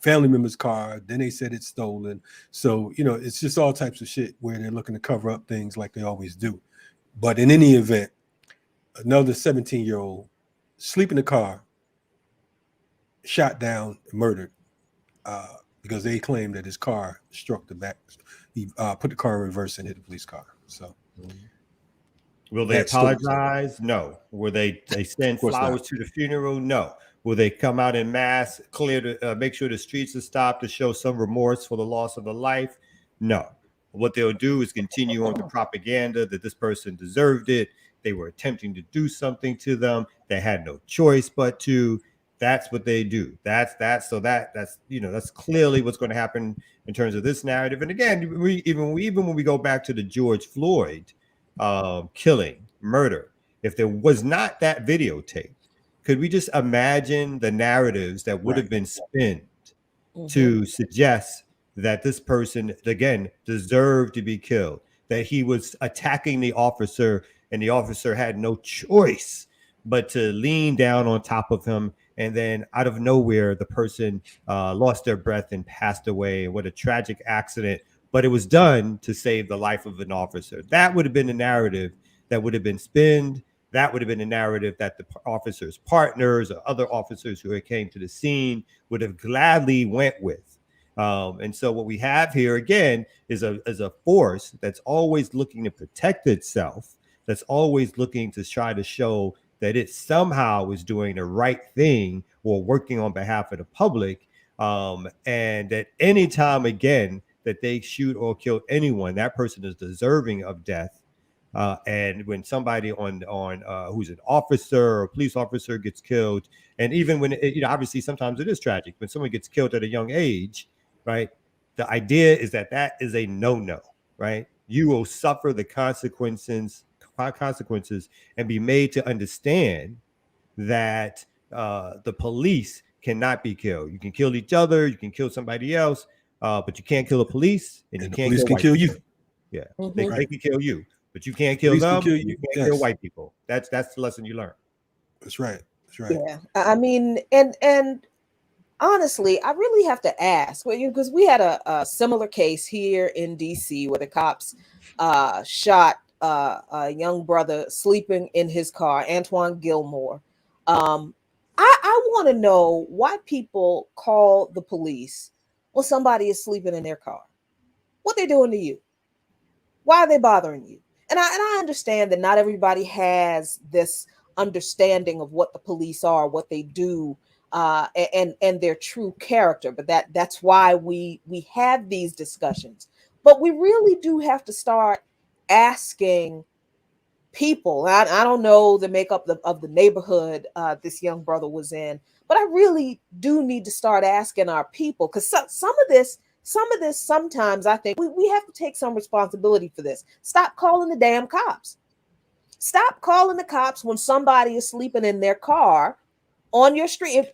family member's car. Then they said it's stolen. So, it's just all types of shit where they're looking to cover up things like they always do. But in any event, another 17-year-old sleep in the car, shot down, murdered, because they claim that his car struck the back. He put the car in reverse and hit the police car. So, will they apologize? No. Will they send flowers to the funeral? No. Will they come out in mass, clear to make sure the streets are stopped to show some remorse for the loss of a life? No. What they'll do is continue on the propaganda that this person deserved it. They were attempting to do something to them. They had no choice but to. That's what they do. That's clearly what's going to happen in terms of this narrative. And again, even when we go back to the George Floyd killing, murder, if there was not that videotape, could we just imagine the narratives that would have been spinned to suggest that this person, again, deserved to be killed, that he was attacking the officer and the officer had no choice but to lean down on top of him. And then out of nowhere, the person lost their breath and passed away. What a tragic accident. But it was done to save the life of an officer. That would have been the narrative that would have been spinned. That would have been a narrative that the officer's partners or other officers who came to the scene would have gladly went with. And so what we have here, again, is a force that's always looking to protect itself, that's always looking to try to show that it somehow is doing the right thing or working on behalf of the public. And at any time, again, that they shoot or kill anyone, that person is deserving of death. And when somebody on who's an officer or police officer gets killed, and even when obviously sometimes it is tragic when someone gets killed at a young age, right? The idea is that is a no-no, right? You will suffer the consequences consequences and be made to understand that the police cannot be killed. You can kill each other, you can kill somebody else, but you can't kill the police, and you the can't police can kill you. Yeah, Mhm. they can kill you, but you can't kill Police can them. kill You you. can't Yes. kill white people. That's the lesson you learn. That's right. That's right. Yeah, I mean, and honestly, I really have to ask, because we had a similar case here in DC where the cops shot a young brother sleeping in his car, Antoine Gilmore. I want to know why people call the police when somebody is sleeping in their car. What they're doing to you? Why are they bothering you? And I understand that not everybody has this understanding of what the police are, what they do, and their true character. But that's why we have these discussions. But we really do have to start asking people. I don't know the makeup of the neighborhood this young brother was in, but I really do need to start asking our people, because some of this sometimes I think we have to take some responsibility for this. Stop calling the damn cops. Stop calling the cops when somebody is sleeping in their car on your street.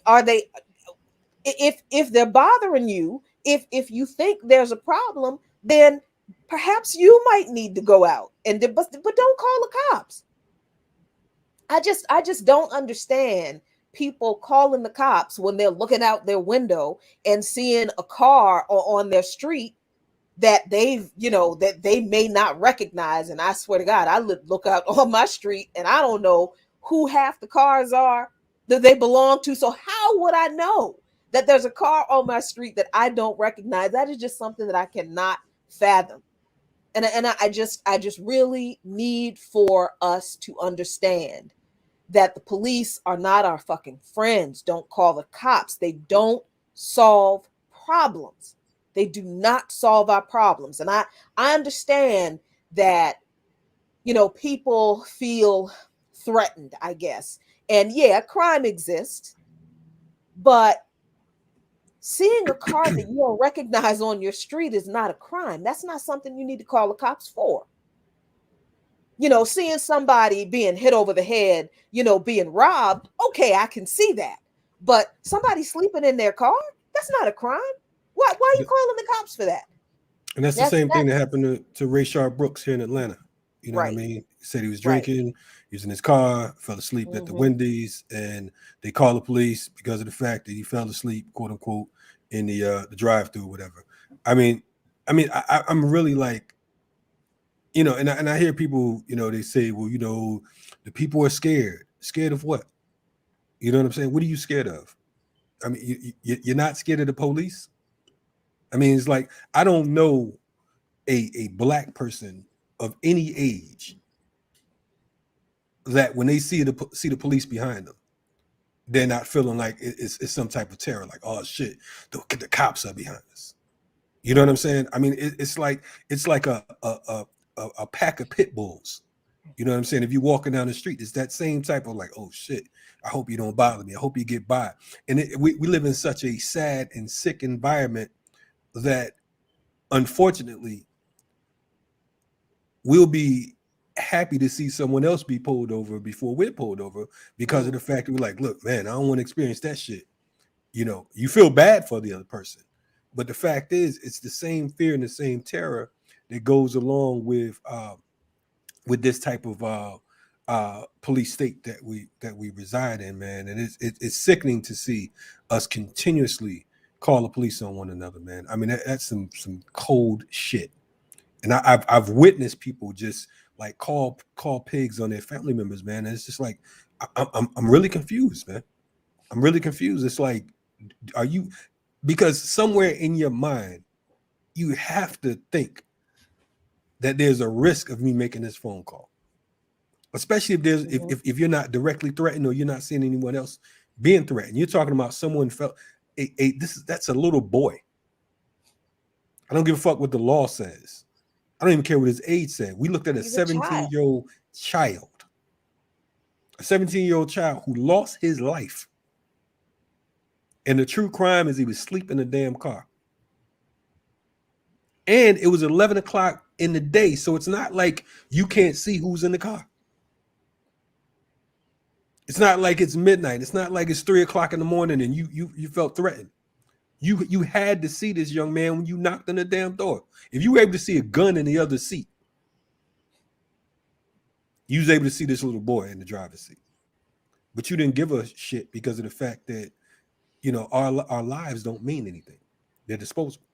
If they're bothering you, if you think there's a problem, then perhaps you might need to go out but don't call the cops. I just don't understand people calling the cops when they're looking out their window and seeing a car on their street that that they may not recognize. And I swear to God, I look out on my street and I don't know who half the cars are that they belong to. So how would I know that there's a car on my street that I don't recognize? That is just something that I cannot fathom. And I just really need for us to understand that the police are not our fucking friends. Don't call the cops. They don't solve problems. They do not solve our problems. And I understand that, people feel threatened, I guess. And yeah, crime exists, but seeing a car that you don't recognize on your street is not a crime. That's not something you need to call the cops for. Seeing somebody being hit over the head, being robbed, okay, I can see that. But somebody sleeping in their car, that's not a crime. Why are you calling the cops for that? And that's the same thing that happened to Rayshard Brooks here in Atlanta. You know what I mean? He said he was drinking, he was in his car, fell asleep at the Wendy's, and they called the police because of the fact that he fell asleep, quote unquote, in the drive-through or whatever. I'm really like, and I hear people, they say, well, the people are scared. Scared of what? You know what I'm saying? What are you scared of? I mean, you're not scared of the police? I mean, it's like, I don't know a black person of any age that when they see the police behind them, they're not feeling like it's some type of terror, like, oh shit, the cops are behind us. You know what I'm saying? I mean, it's like a pack of pit bulls. You know what I'm saying? If you're walking down the street, it's that same type of like, oh shit, I hope you don't bother me. I hope you get by. And we live in such a sad and sick environment that unfortunately we'll be happy to see someone else be pulled over before we're pulled over because of the fact that we're like, look, man, I don't want to experience that shit. You feel bad for the other person. But the fact is, it's the same fear and the same terror that goes along with this type of police state that we reside in, man. And it's sickening to see us continuously call the police on one another, man. I mean, that's some cold shit. And I've witnessed people just like call pigs on their family members, man. And it's just like, I'm really confused, man. I'm really confused. It's like, because somewhere in your mind, you have to think that there's a risk of me making this phone call, especially if you're not directly threatened or you're not seeing anyone else being threatened. You're talking about someone that's a little boy. I don't give a fuck what the law says. I don't even care what his age said. We looked at a 17-year-old child, a 17-year-old child who lost his life. And the true crime is he was sleeping in a damn car. And it was 11 o'clock in the day. So it's not like you can't see who's in the car. It's not like it's midnight. It's not like it's 3 o'clock in the morning and you felt threatened. You had to see this young man when you knocked on the damn door. If you were able to see a gun in the other seat, you was able to see this little boy in the driver's seat. But you didn't give a shit because of the fact that, you know, our lives don't mean anything. They're disposable.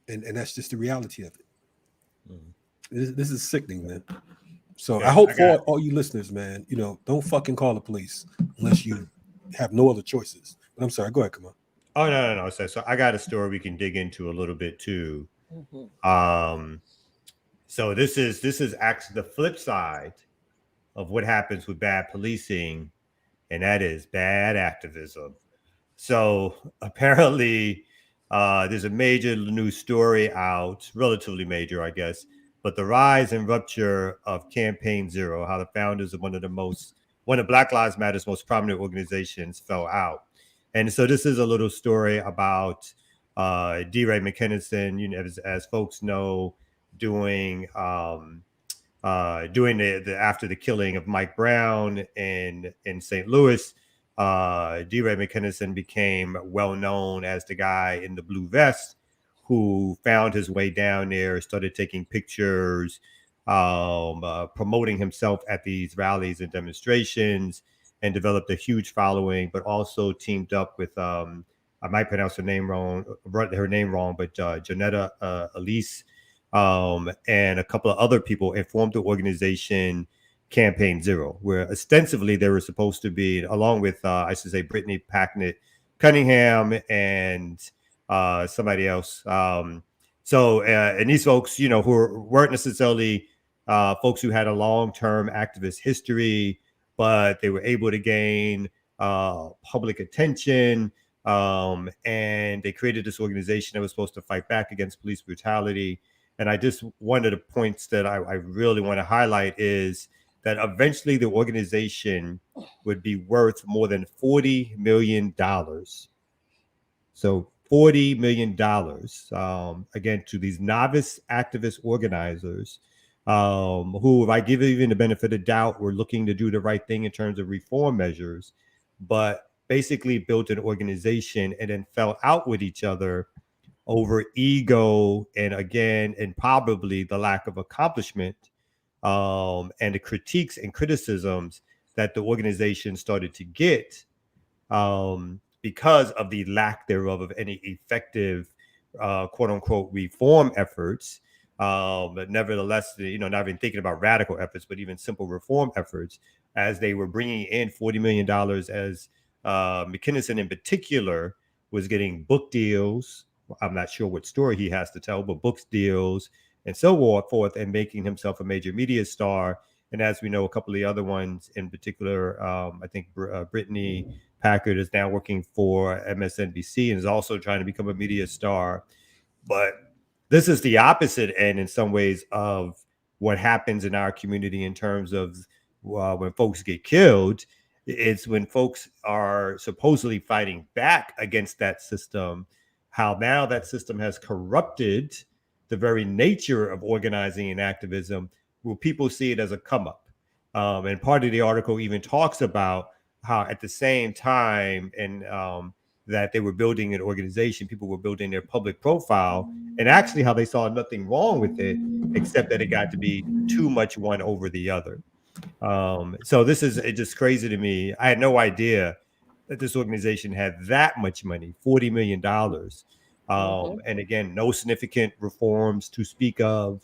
And that's just the reality of it. Mm-hmm. This is sickening, man. So I hope for all you listeners, man, you know, don't fucking call the police unless you have no other choices. But I'm sorry, go ahead, come on. Oh, no. So I got a story we can dig into a little bit too. Mm-hmm. So this is actually the flip side of what happens with bad policing, and that is bad activism. So apparently there's a major news story out, relatively major, I guess, but the rise and rupture of Campaign Zero, how the founders of one of Black Lives Matter's most prominent organizations fell out. And so this is a little story about D-Ray McKinnison, you know, as folks know, doing the after the killing of Mike Brown in St. Louis. D-Ray McKinnison became well known as the guy in the blue vest who found his way down there, started taking pictures, promoting himself at these rallies and demonstrations, and developed a huge following, but also teamed up with, I might pronounce her name wrong, but Janetta Elise, and a couple of other people, and formed the organization Campaign Zero, where ostensibly they were supposed to be, along with, Brittany Packnett Cunningham and somebody else. And these folks, you know, who weren't necessarily folks who had a long-term activist history, but they were able to gain public attention, and they created this organization that was supposed to fight back against police brutality. And I just, one of the points that I really want to highlight is that eventually the organization would be worth more than $40 million. So $40 million, again, to these novice activist organizers who, if I give even the benefit of doubt, were looking to do the right thing in terms of reform measures, but basically built an organization and then fell out with each other over ego and probably the lack of accomplishment, and the critiques and criticisms that the organization started to get because of the lack thereof of any effective, quote unquote, reform efforts. But nevertheless, you know, not even thinking about radical efforts, but even simple reform efforts, as they were bringing in $40 million, as McKinnison in particular was getting book deals. I'm not sure what story he has to tell, but books deals and so forth, and making himself a major media star. And as we know, a couple of the other ones in particular, I think Brittany Packard is now working for MSNBC and is also trying to become a media star. But this is the opposite end in some ways of what happens in our community in terms of when folks get killed. It's when folks are supposedly fighting back against that system, how now that system has corrupted the very nature of organizing and activism, where people see it as a come up. And part of the article even talks about how at the same time that they were building an organization, people were building their public profile, and actually how they saw nothing wrong with it, except that it got to be too much one over the other. So this is just crazy to me. I had no idea that this organization had that much money, $40 million. And again, no significant reforms to speak of.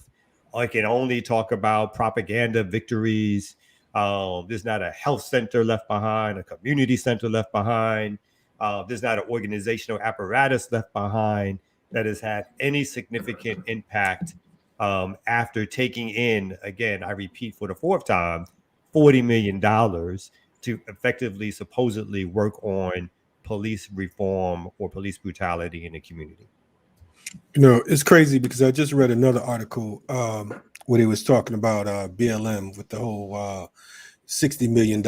I can only talk about propaganda victories. There's not a health center left behind, a community center left behind. There's not an organizational apparatus left behind that has had any significant impact after taking in, again, I repeat for the fourth time, $40 million to effectively, supposedly work on police reform or police brutality in the community. You know, it's crazy because I just read another article where they was talking about BLM with the whole $60 million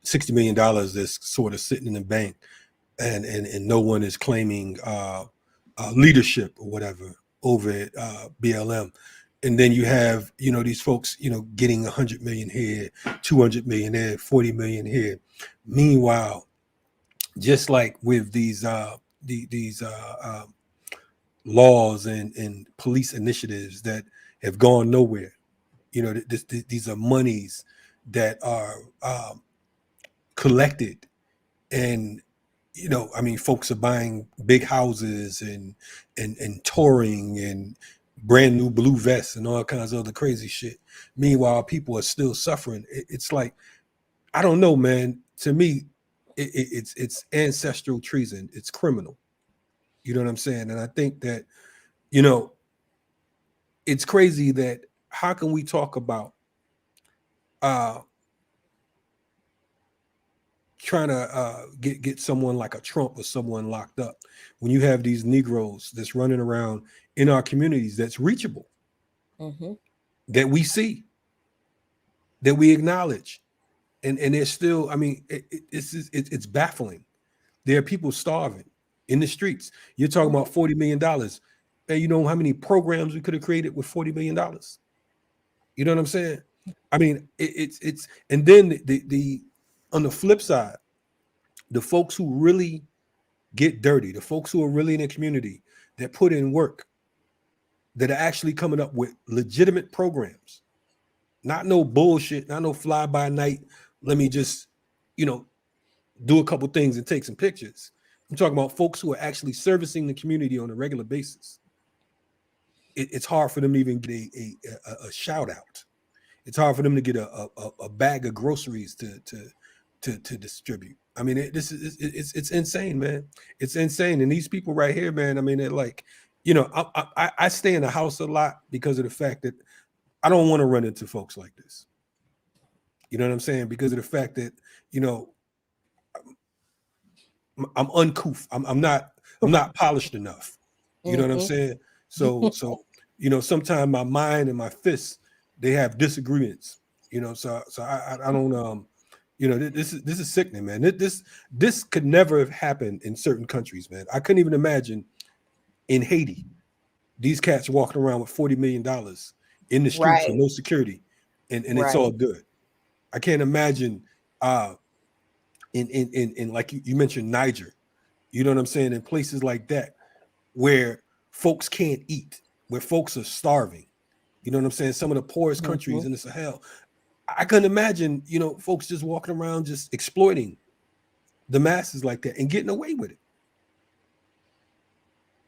that's sort of sitting in the bank, and no one is claiming leadership or whatever over at BLM. And then you have, these folks, getting 100 million here, 200 million there, 40 million here. Meanwhile, just like with these laws and police initiatives that have gone nowhere, these are monies that are collected, and folks are buying big houses and touring and brand new blue vests and all kinds of other crazy shit. Meanwhile, people are still suffering. It's like, I don't know, man. To me, it's ancestral treason. It's criminal. You know what I'm saying? And I think that, it's crazy that how can we talk about trying to get someone like a Trump or someone locked up when you have these Negroes that's running around in our communities that's reachable, that we see, that we acknowledge, and they're still, it's baffling. There are people starving in the streets. You're talking about $40 million. And you know how many programs we could have created with $40 million? You know what I'm saying? I mean, it's and then the on the flip side, the folks who really get dirty, the folks who are really in the community that put in work, that are actually coming up with legitimate programs, not no bullshit, not no fly by night. Let me just, do a couple things and take some pictures. I'm talking about folks who are actually servicing the community on a regular basis. It's hard for them to even get a shout out. It's hard for them to get a bag of groceries to distribute. I mean, it's insane, man. It's insane. And these people right here, man, I mean, they're like, I stay in the house a lot because of the fact that I don't want to run into folks like this. You know what I'm saying? Because of the fact that, I'm uncouth. I'm not polished enough. You know what I'm saying? So sometimes my mind and my fists, they have disagreements, so I don't, this is sickening, man. This could never have happened in certain countries, man. I couldn't even imagine in Haiti, these cats walking around with $40 million in the streets with no security, and it's all good. I can't imagine in like you mentioned Niger, you know what I'm saying, in places like that where folks can't eat, where folks are starving. You know what I'm saying? Some of the poorest countries in the Sahel. I couldn't imagine, folks just walking around just exploiting the masses like that and getting away with it.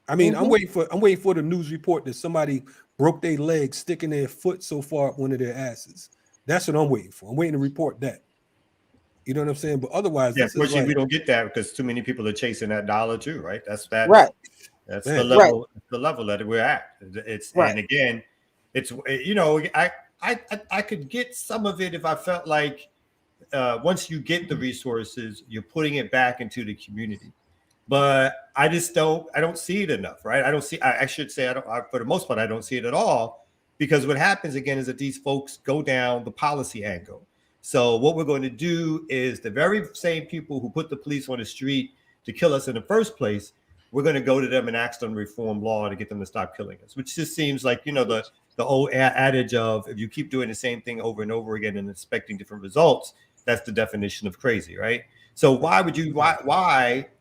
I mean, I'm waiting for the news report that somebody broke their leg sticking their foot so far up one of their asses. That's what I'm waiting for. I'm waiting to report that. You know what I'm saying? But otherwise, unfortunately, we don't get that because too many people are chasing that dollar too, right? That's right. That's the level. The level that we're at. It's and again, it's I could get some of it if I felt like once you get the resources, you're putting it back into the community. But I don't see it enough, right? I should say for the most part, I don't see it at all, because what happens again is that these folks go down the policy angle. So what we're going to do is the very same people who put the police on the street to kill us in the first place, we're going to go to them and ask them to reform law to get them to stop killing us, which just seems like, the old adage of if you keep doing the same thing over and over again and expecting different results, that's the definition of crazy, right? So why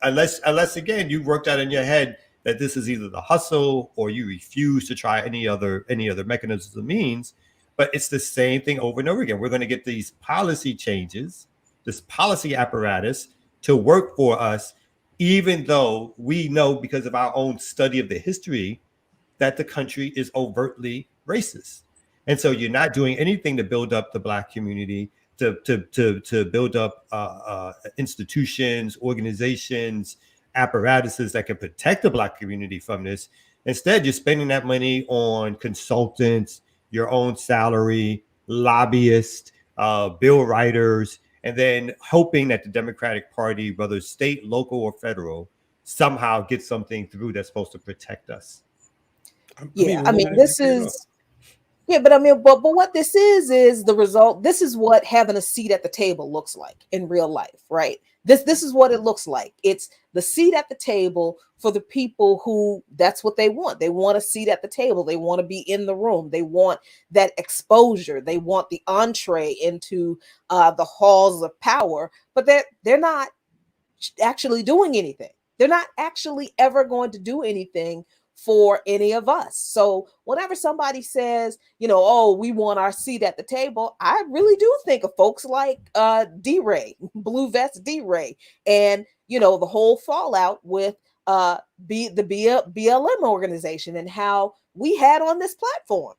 unless again, you worked out in your head that this is either the hustle or you refuse to try any other mechanisms or means, but it's the same thing over and over again. We're going to get these policy changes, this policy apparatus to work for us, even though we know because of our own study of the history that the country is overtly racist. And so you're not doing anything to build up the Black community, to build up institutions, organizations, apparatuses that can protect the Black community from this. Instead, you're spending that money on consultants, your own salary, lobbyists, bill writers, and then hoping that the Democratic Party, whether state, local, or federal, somehow gets something through that's supposed to protect us. This is but what this is the result. This is what having a seat at the table looks like in real life, right? This is what it looks like. It's the seat at the table for the people who that's what they want. They want a seat at the table. They want to be in the room. They want that exposure. They want the entree into the halls of power, but they're not actually doing anything. They're not actually ever going to do anything for any of us. So whenever somebody says, oh, we want our seat at the table, I really do think of folks like D-Ray, Blue Vest D-Ray, and the whole fallout with the BLM organization and how we had on this platform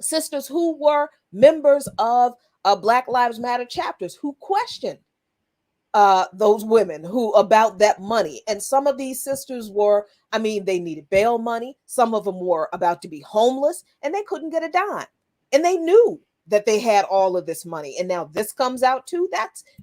sisters who were members of Black Lives Matter chapters who questioned those women who about that money. And some of these sisters were, they needed bail money. Some of them were about to be homeless and they couldn't get a dime. And they knew that they had all of this money. And now this comes out too.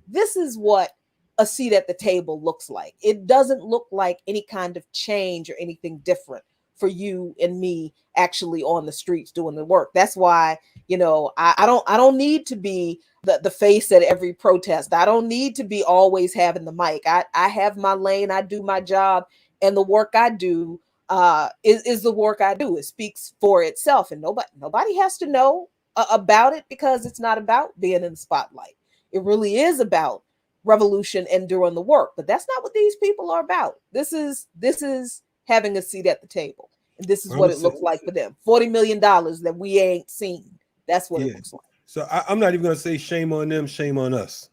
This is what a seat at the table looks like. It doesn't look like any kind of change or anything different for you and me actually on the streets doing the work. That's why, I don't need to be the face at every protest. I don't need to be always having the mic. I have my lane. I do my job, and the work I do is the work I do. It speaks for itself, and nobody has to know about it because it's not about being in the spotlight. It really is about revolution and doing the work. But that's not what these people are about. This is having a seat at the table, and this is what it looks like for them. $40 million that we ain't seen. That's what it looks like. So I'm not even going to say shame on them, shame on us,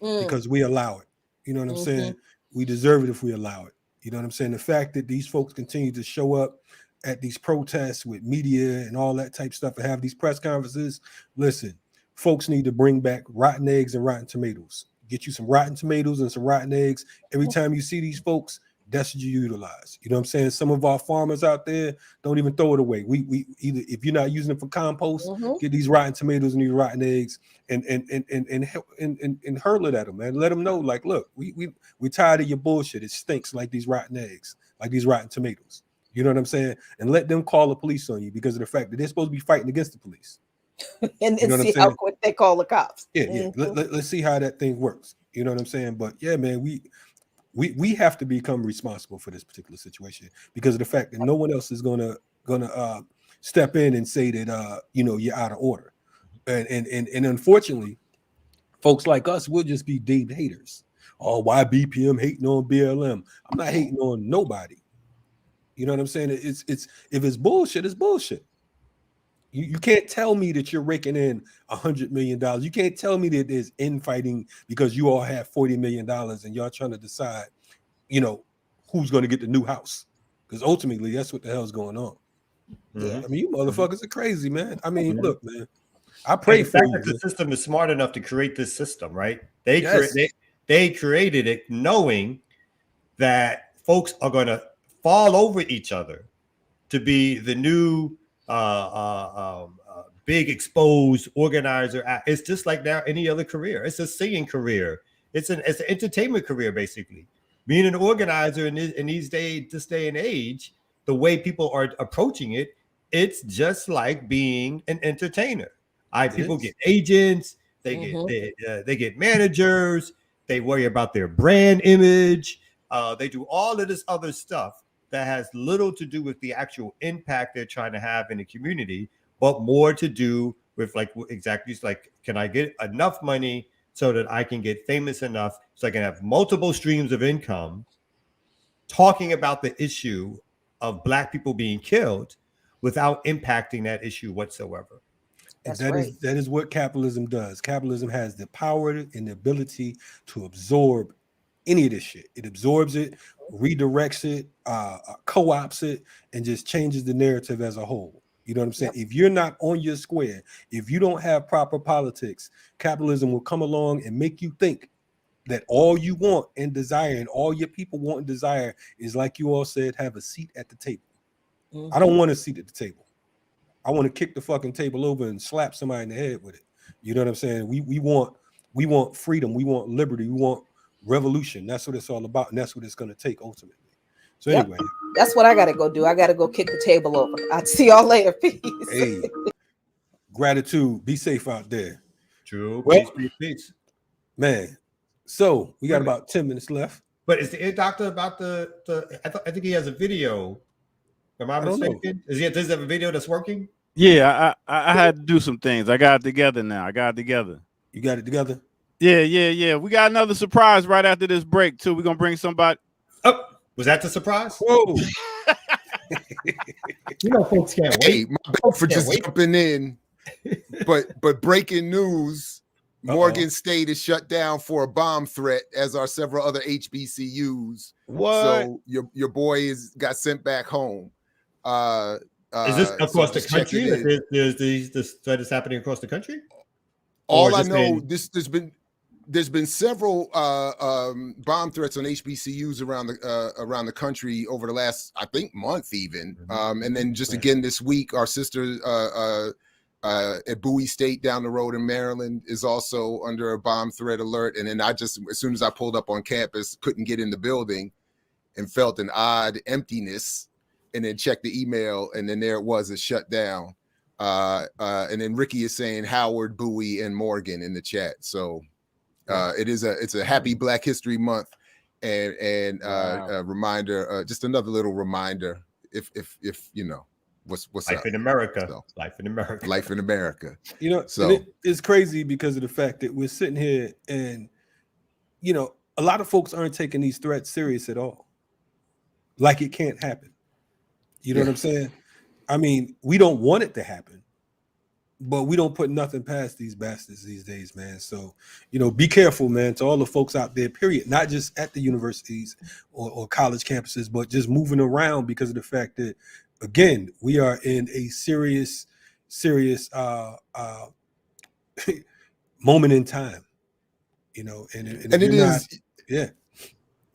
because we allow it. You know what I'm saying? We deserve it if we allow it. You know what I'm saying? The fact that these folks continue to show up at these protests with media and all that type of stuff and have these press conferences. Listen, folks need to bring back rotten eggs and rotten tomatoes. Get you some rotten tomatoes and some rotten eggs. Every time you see these folks, that's what you utilize. You know what I'm saying? Some of our farmers out there don't even throw it away. We either, if you're not using it for compost, get these rotten tomatoes and these rotten eggs and hurl it at them, man. Let them know, like, look, we're tired of your bullshit. It stinks like these rotten eggs, like these rotten tomatoes. You know what I'm saying? And let them call the police on you because of the fact that they're supposed to be fighting against the police. and see how quick they call the cops. Yeah. Let's see how that thing works. You know what I'm saying? But yeah, man, we have to become responsible for this particular situation because of the fact that no one else is gonna step in and say that you're out of order, and unfortunately, folks like us will just be deep haters. Oh, why BPM hating on BLM? I'm not hating on nobody. You know what I'm saying? It's if it's bullshit, it's bullshit. You can't tell me that you're raking in $100 million. You can't tell me that there's infighting because you all have $40 million and y'all trying to decide, who's going to get the new house. Because ultimately, that's what the hell's going on. Yeah, you motherfuckers are crazy, man. Look, man. I pray for you. The system is smart enough to create this system, right? They created it knowing that folks are going to fall over each other to be the new big exposed organizer. It's just like now any other career. It's a singing career. It's an entertainment career, basically. Being an organizer in this day and age, the way people are approaching it, it's just like being an entertainer. People get agents, they get managers, they worry about their brand image, they do all of this other stuff that has little to do with the actual impact they're trying to have in the community, but more to do with can I get enough money so that I can get famous enough so I can have multiple streams of income talking about the issue of Black people being killed without impacting that issue whatsoever. That is what capitalism does. Capitalism has the power and the ability to absorb any of this shit. It absorbs it, redirects it, co-ops it, and just changes the narrative as a whole. You know what I'm saying? Yep. If you're not on your square, if you don't have proper politics, capitalism will come along and make you think that all you want and desire and all your people want and desire is, like you all said, have a seat at the table. I don't want a seat at the table. I want to kick the fucking table over and slap somebody in the head with it. You know what I'm saying? We want freedom. We want liberty. We want revolution. That's what it's all about, and that's what it's going to take ultimately. So anyway, that's what I got to go do. I got to go kick the table over. I'll see y'all later. Peace. Hey, gratitude. Be safe out there. True. Well, peace. Man, So we got about 10 minutes left. But is the ear doctor about the I think he has a video. Am I mistaken? Does he have a video that's working? Yeah, I had to do some things. I got it together now. You got it together? Yeah. We got another surprise right after this break, too. We're going to bring somebody. Oh, was that the surprise? Whoa. Folks can't wait. Hey, my bad for just jumping in. But breaking news, Morgan State is shut down for a bomb threat, as are several other HBCUs. What? So your boy got sent back home. Is this across the country? There's this threat is happening across the country? All I know, there's been several bomb threats on HBCUs around the country over the last, I think, month even. And then just again this week, our sister at Bowie State down the road in Maryland is also under a bomb threat alert. And then as soon as I pulled up on campus, couldn't get in the building and felt an odd emptiness, and then checked the email, and then there it was, it shut down. And then Ricky is saying Howard, Bowie, and Morgan in the chat. So it's a happy Black History Month, and a reminder, just another little reminder, if what's life up in America. So, life in America. Life in America. So it's crazy because of the fact that we're sitting here and a lot of folks aren't taking these threats serious at all. Like it can't happen. You know what I'm saying? I mean, we don't want it to happen, but we don't put nothing past these bastards these days, man. So, be careful, man, to all the folks out there, period, not just at the universities or college campuses, but just moving around because of the fact that, again, we are in a serious moment in time, and it is. Yeah.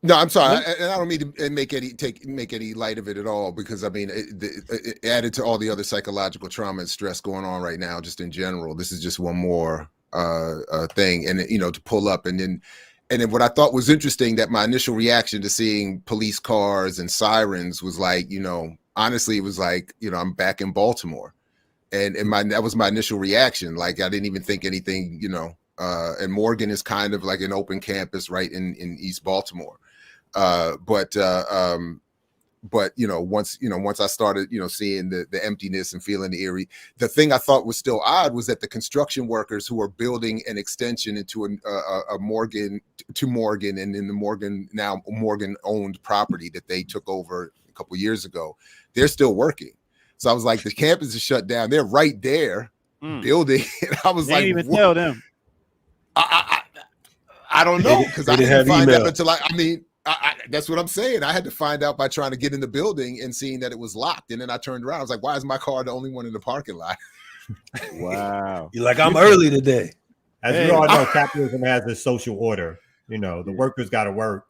No, I'm sorry, and I don't mean to make any light of it at all, because I mean it added to all the other psychological trauma and stress going on right now, just in general. This is just one more thing, and to pull up, and then what I thought was interesting, that my initial reaction to seeing police cars and sirens was like, honestly, it was like, I'm back in Baltimore, and that was my initial reaction. Like I didn't even think anything, and Morgan is kind of like an open campus right in East Baltimore. But once I started, seeing the emptiness and feeling the eerie, the thing I thought was still odd was that the construction workers who are building an extension into a Morgan to Morgan, and in the Morgan owned property that they took over a couple years ago, they're still working. So I was like, the campus is shut down. They're right there building. And I was like, didn't even tell them. I don't know, because I didn't find out until that's what I'm saying. I had to find out by trying to get in the building and seeing that it was locked. And then I turned around. I was like, why is my car the only one in the parking lot? Wow. You're like, I'm early today. As we all know, capitalism has a social order. The workers got to work.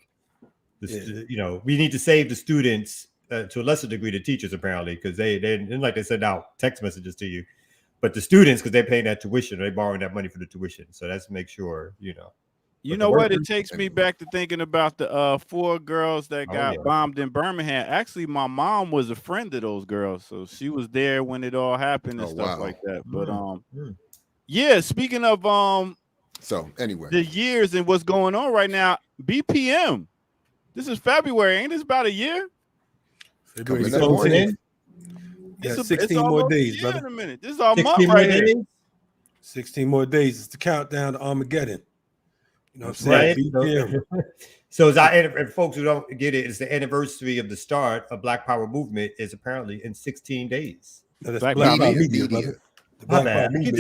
We need to save the students, to a lesser degree, the teachers, apparently, because they didn't like they send out text messages to you. But the students, because they're paying that tuition, they're borrowing that money for the tuition. So let's make sure, You know what? It takes me back to thinking about the 4 girls that got bombed in Birmingham. Actually, my mom was a friend of those girls, so she was there when it all happened and stuff like that. But yeah. Speaking of so anyway, the years and what's going on right now, BPM. This is February, ain't this about a year? February 17th. Yeah, 16 more days, brother. In a minute. This is our month right here. 16 more days. It's the countdown to Armageddon. You know what I'm saying? Right. So and folks who don't get it, it's the anniversary of the start of Black Power movement is apparently in 16 days. No, that's Black Power Media, brother. My bad. I keep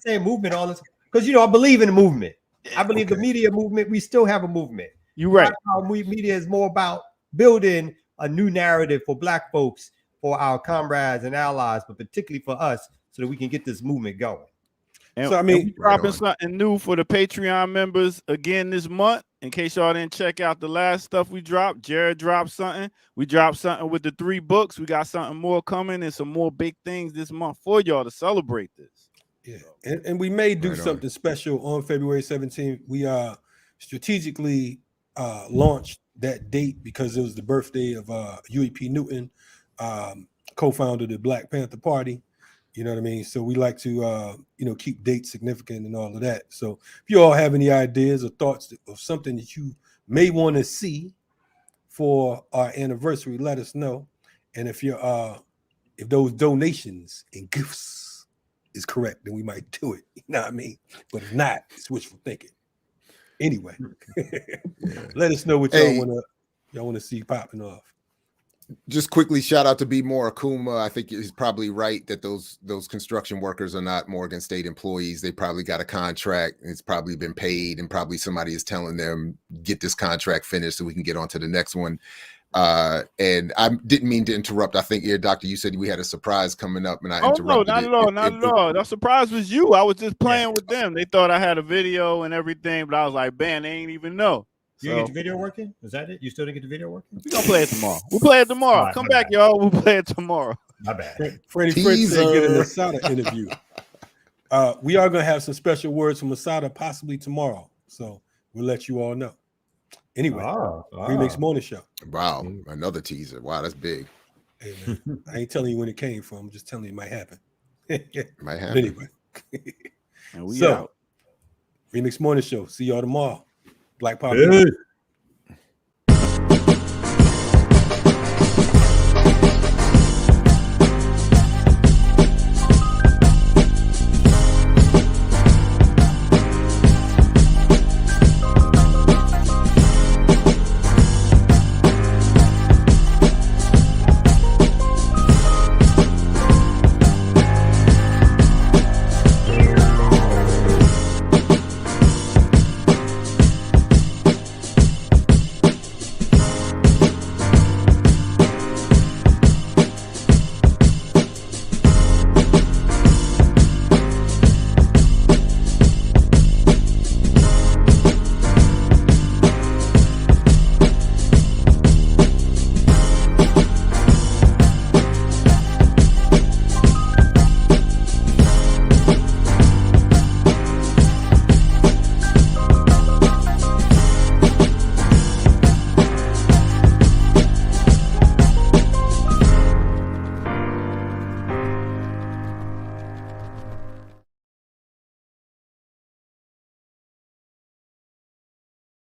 saying movement all this, because I believe in the movement. I believe the media movement, we still have a movement. You're right. Black Power media is more about building a new narrative for Black folks, for our comrades and allies, but particularly for us, so that we can get this movement going. And, so we're dropping something new for the Patreon members again this month. In case y'all didn't check out the last stuff we dropped, Jared dropped something. We dropped something with the 3 books. We got something more coming and some more big things this month for y'all to celebrate this. Yeah, and we may do something special on February 17th. We strategically launched that date because it was the birthday of Huey P. Newton, co-founder of the Black Panther Party. You know what I mean? So we like to, keep dates significant and all of that. So if you all have any ideas or thoughts of something that you may want to see for our anniversary, let us know. And if if those donations and gifts is correct, then we might do it. You know what I mean? But if not, it's wishful thinking. Anyway, let us know what y'all want to see popping off. Just quickly, shout out to Be More Akuma. I think he's probably right that those construction workers are not Morgan State employees. They probably got a contract. It's probably been paid, and probably somebody is telling them, get this contract finished so we can get on to the next one. And I didn't mean to interrupt. I think, Doctor, you said we had a surprise coming up, and I interrupted. No, not at all, not at all. The surprise was you. I was just playing with them. They thought I had a video and everything, but I was like, man, they ain't even know. You didn't get the video working? Is that it? You still didn't get the video working? We're gonna play it tomorrow. We'll play it tomorrow. Come back, y'all. We'll play it tomorrow. My bad. Freddie Fritz said get a Masada interview. We are gonna have some special words from Masada possibly tomorrow. So we'll let you all know. Anyway, Remix Morning Show. Wow, another teaser. Wow, that's big. Hey, man, I ain't telling you when it came from. I'm just telling you it might happen. Might happen. Anyway. And we out. Remix Morning Show. See y'all tomorrow. Black Power.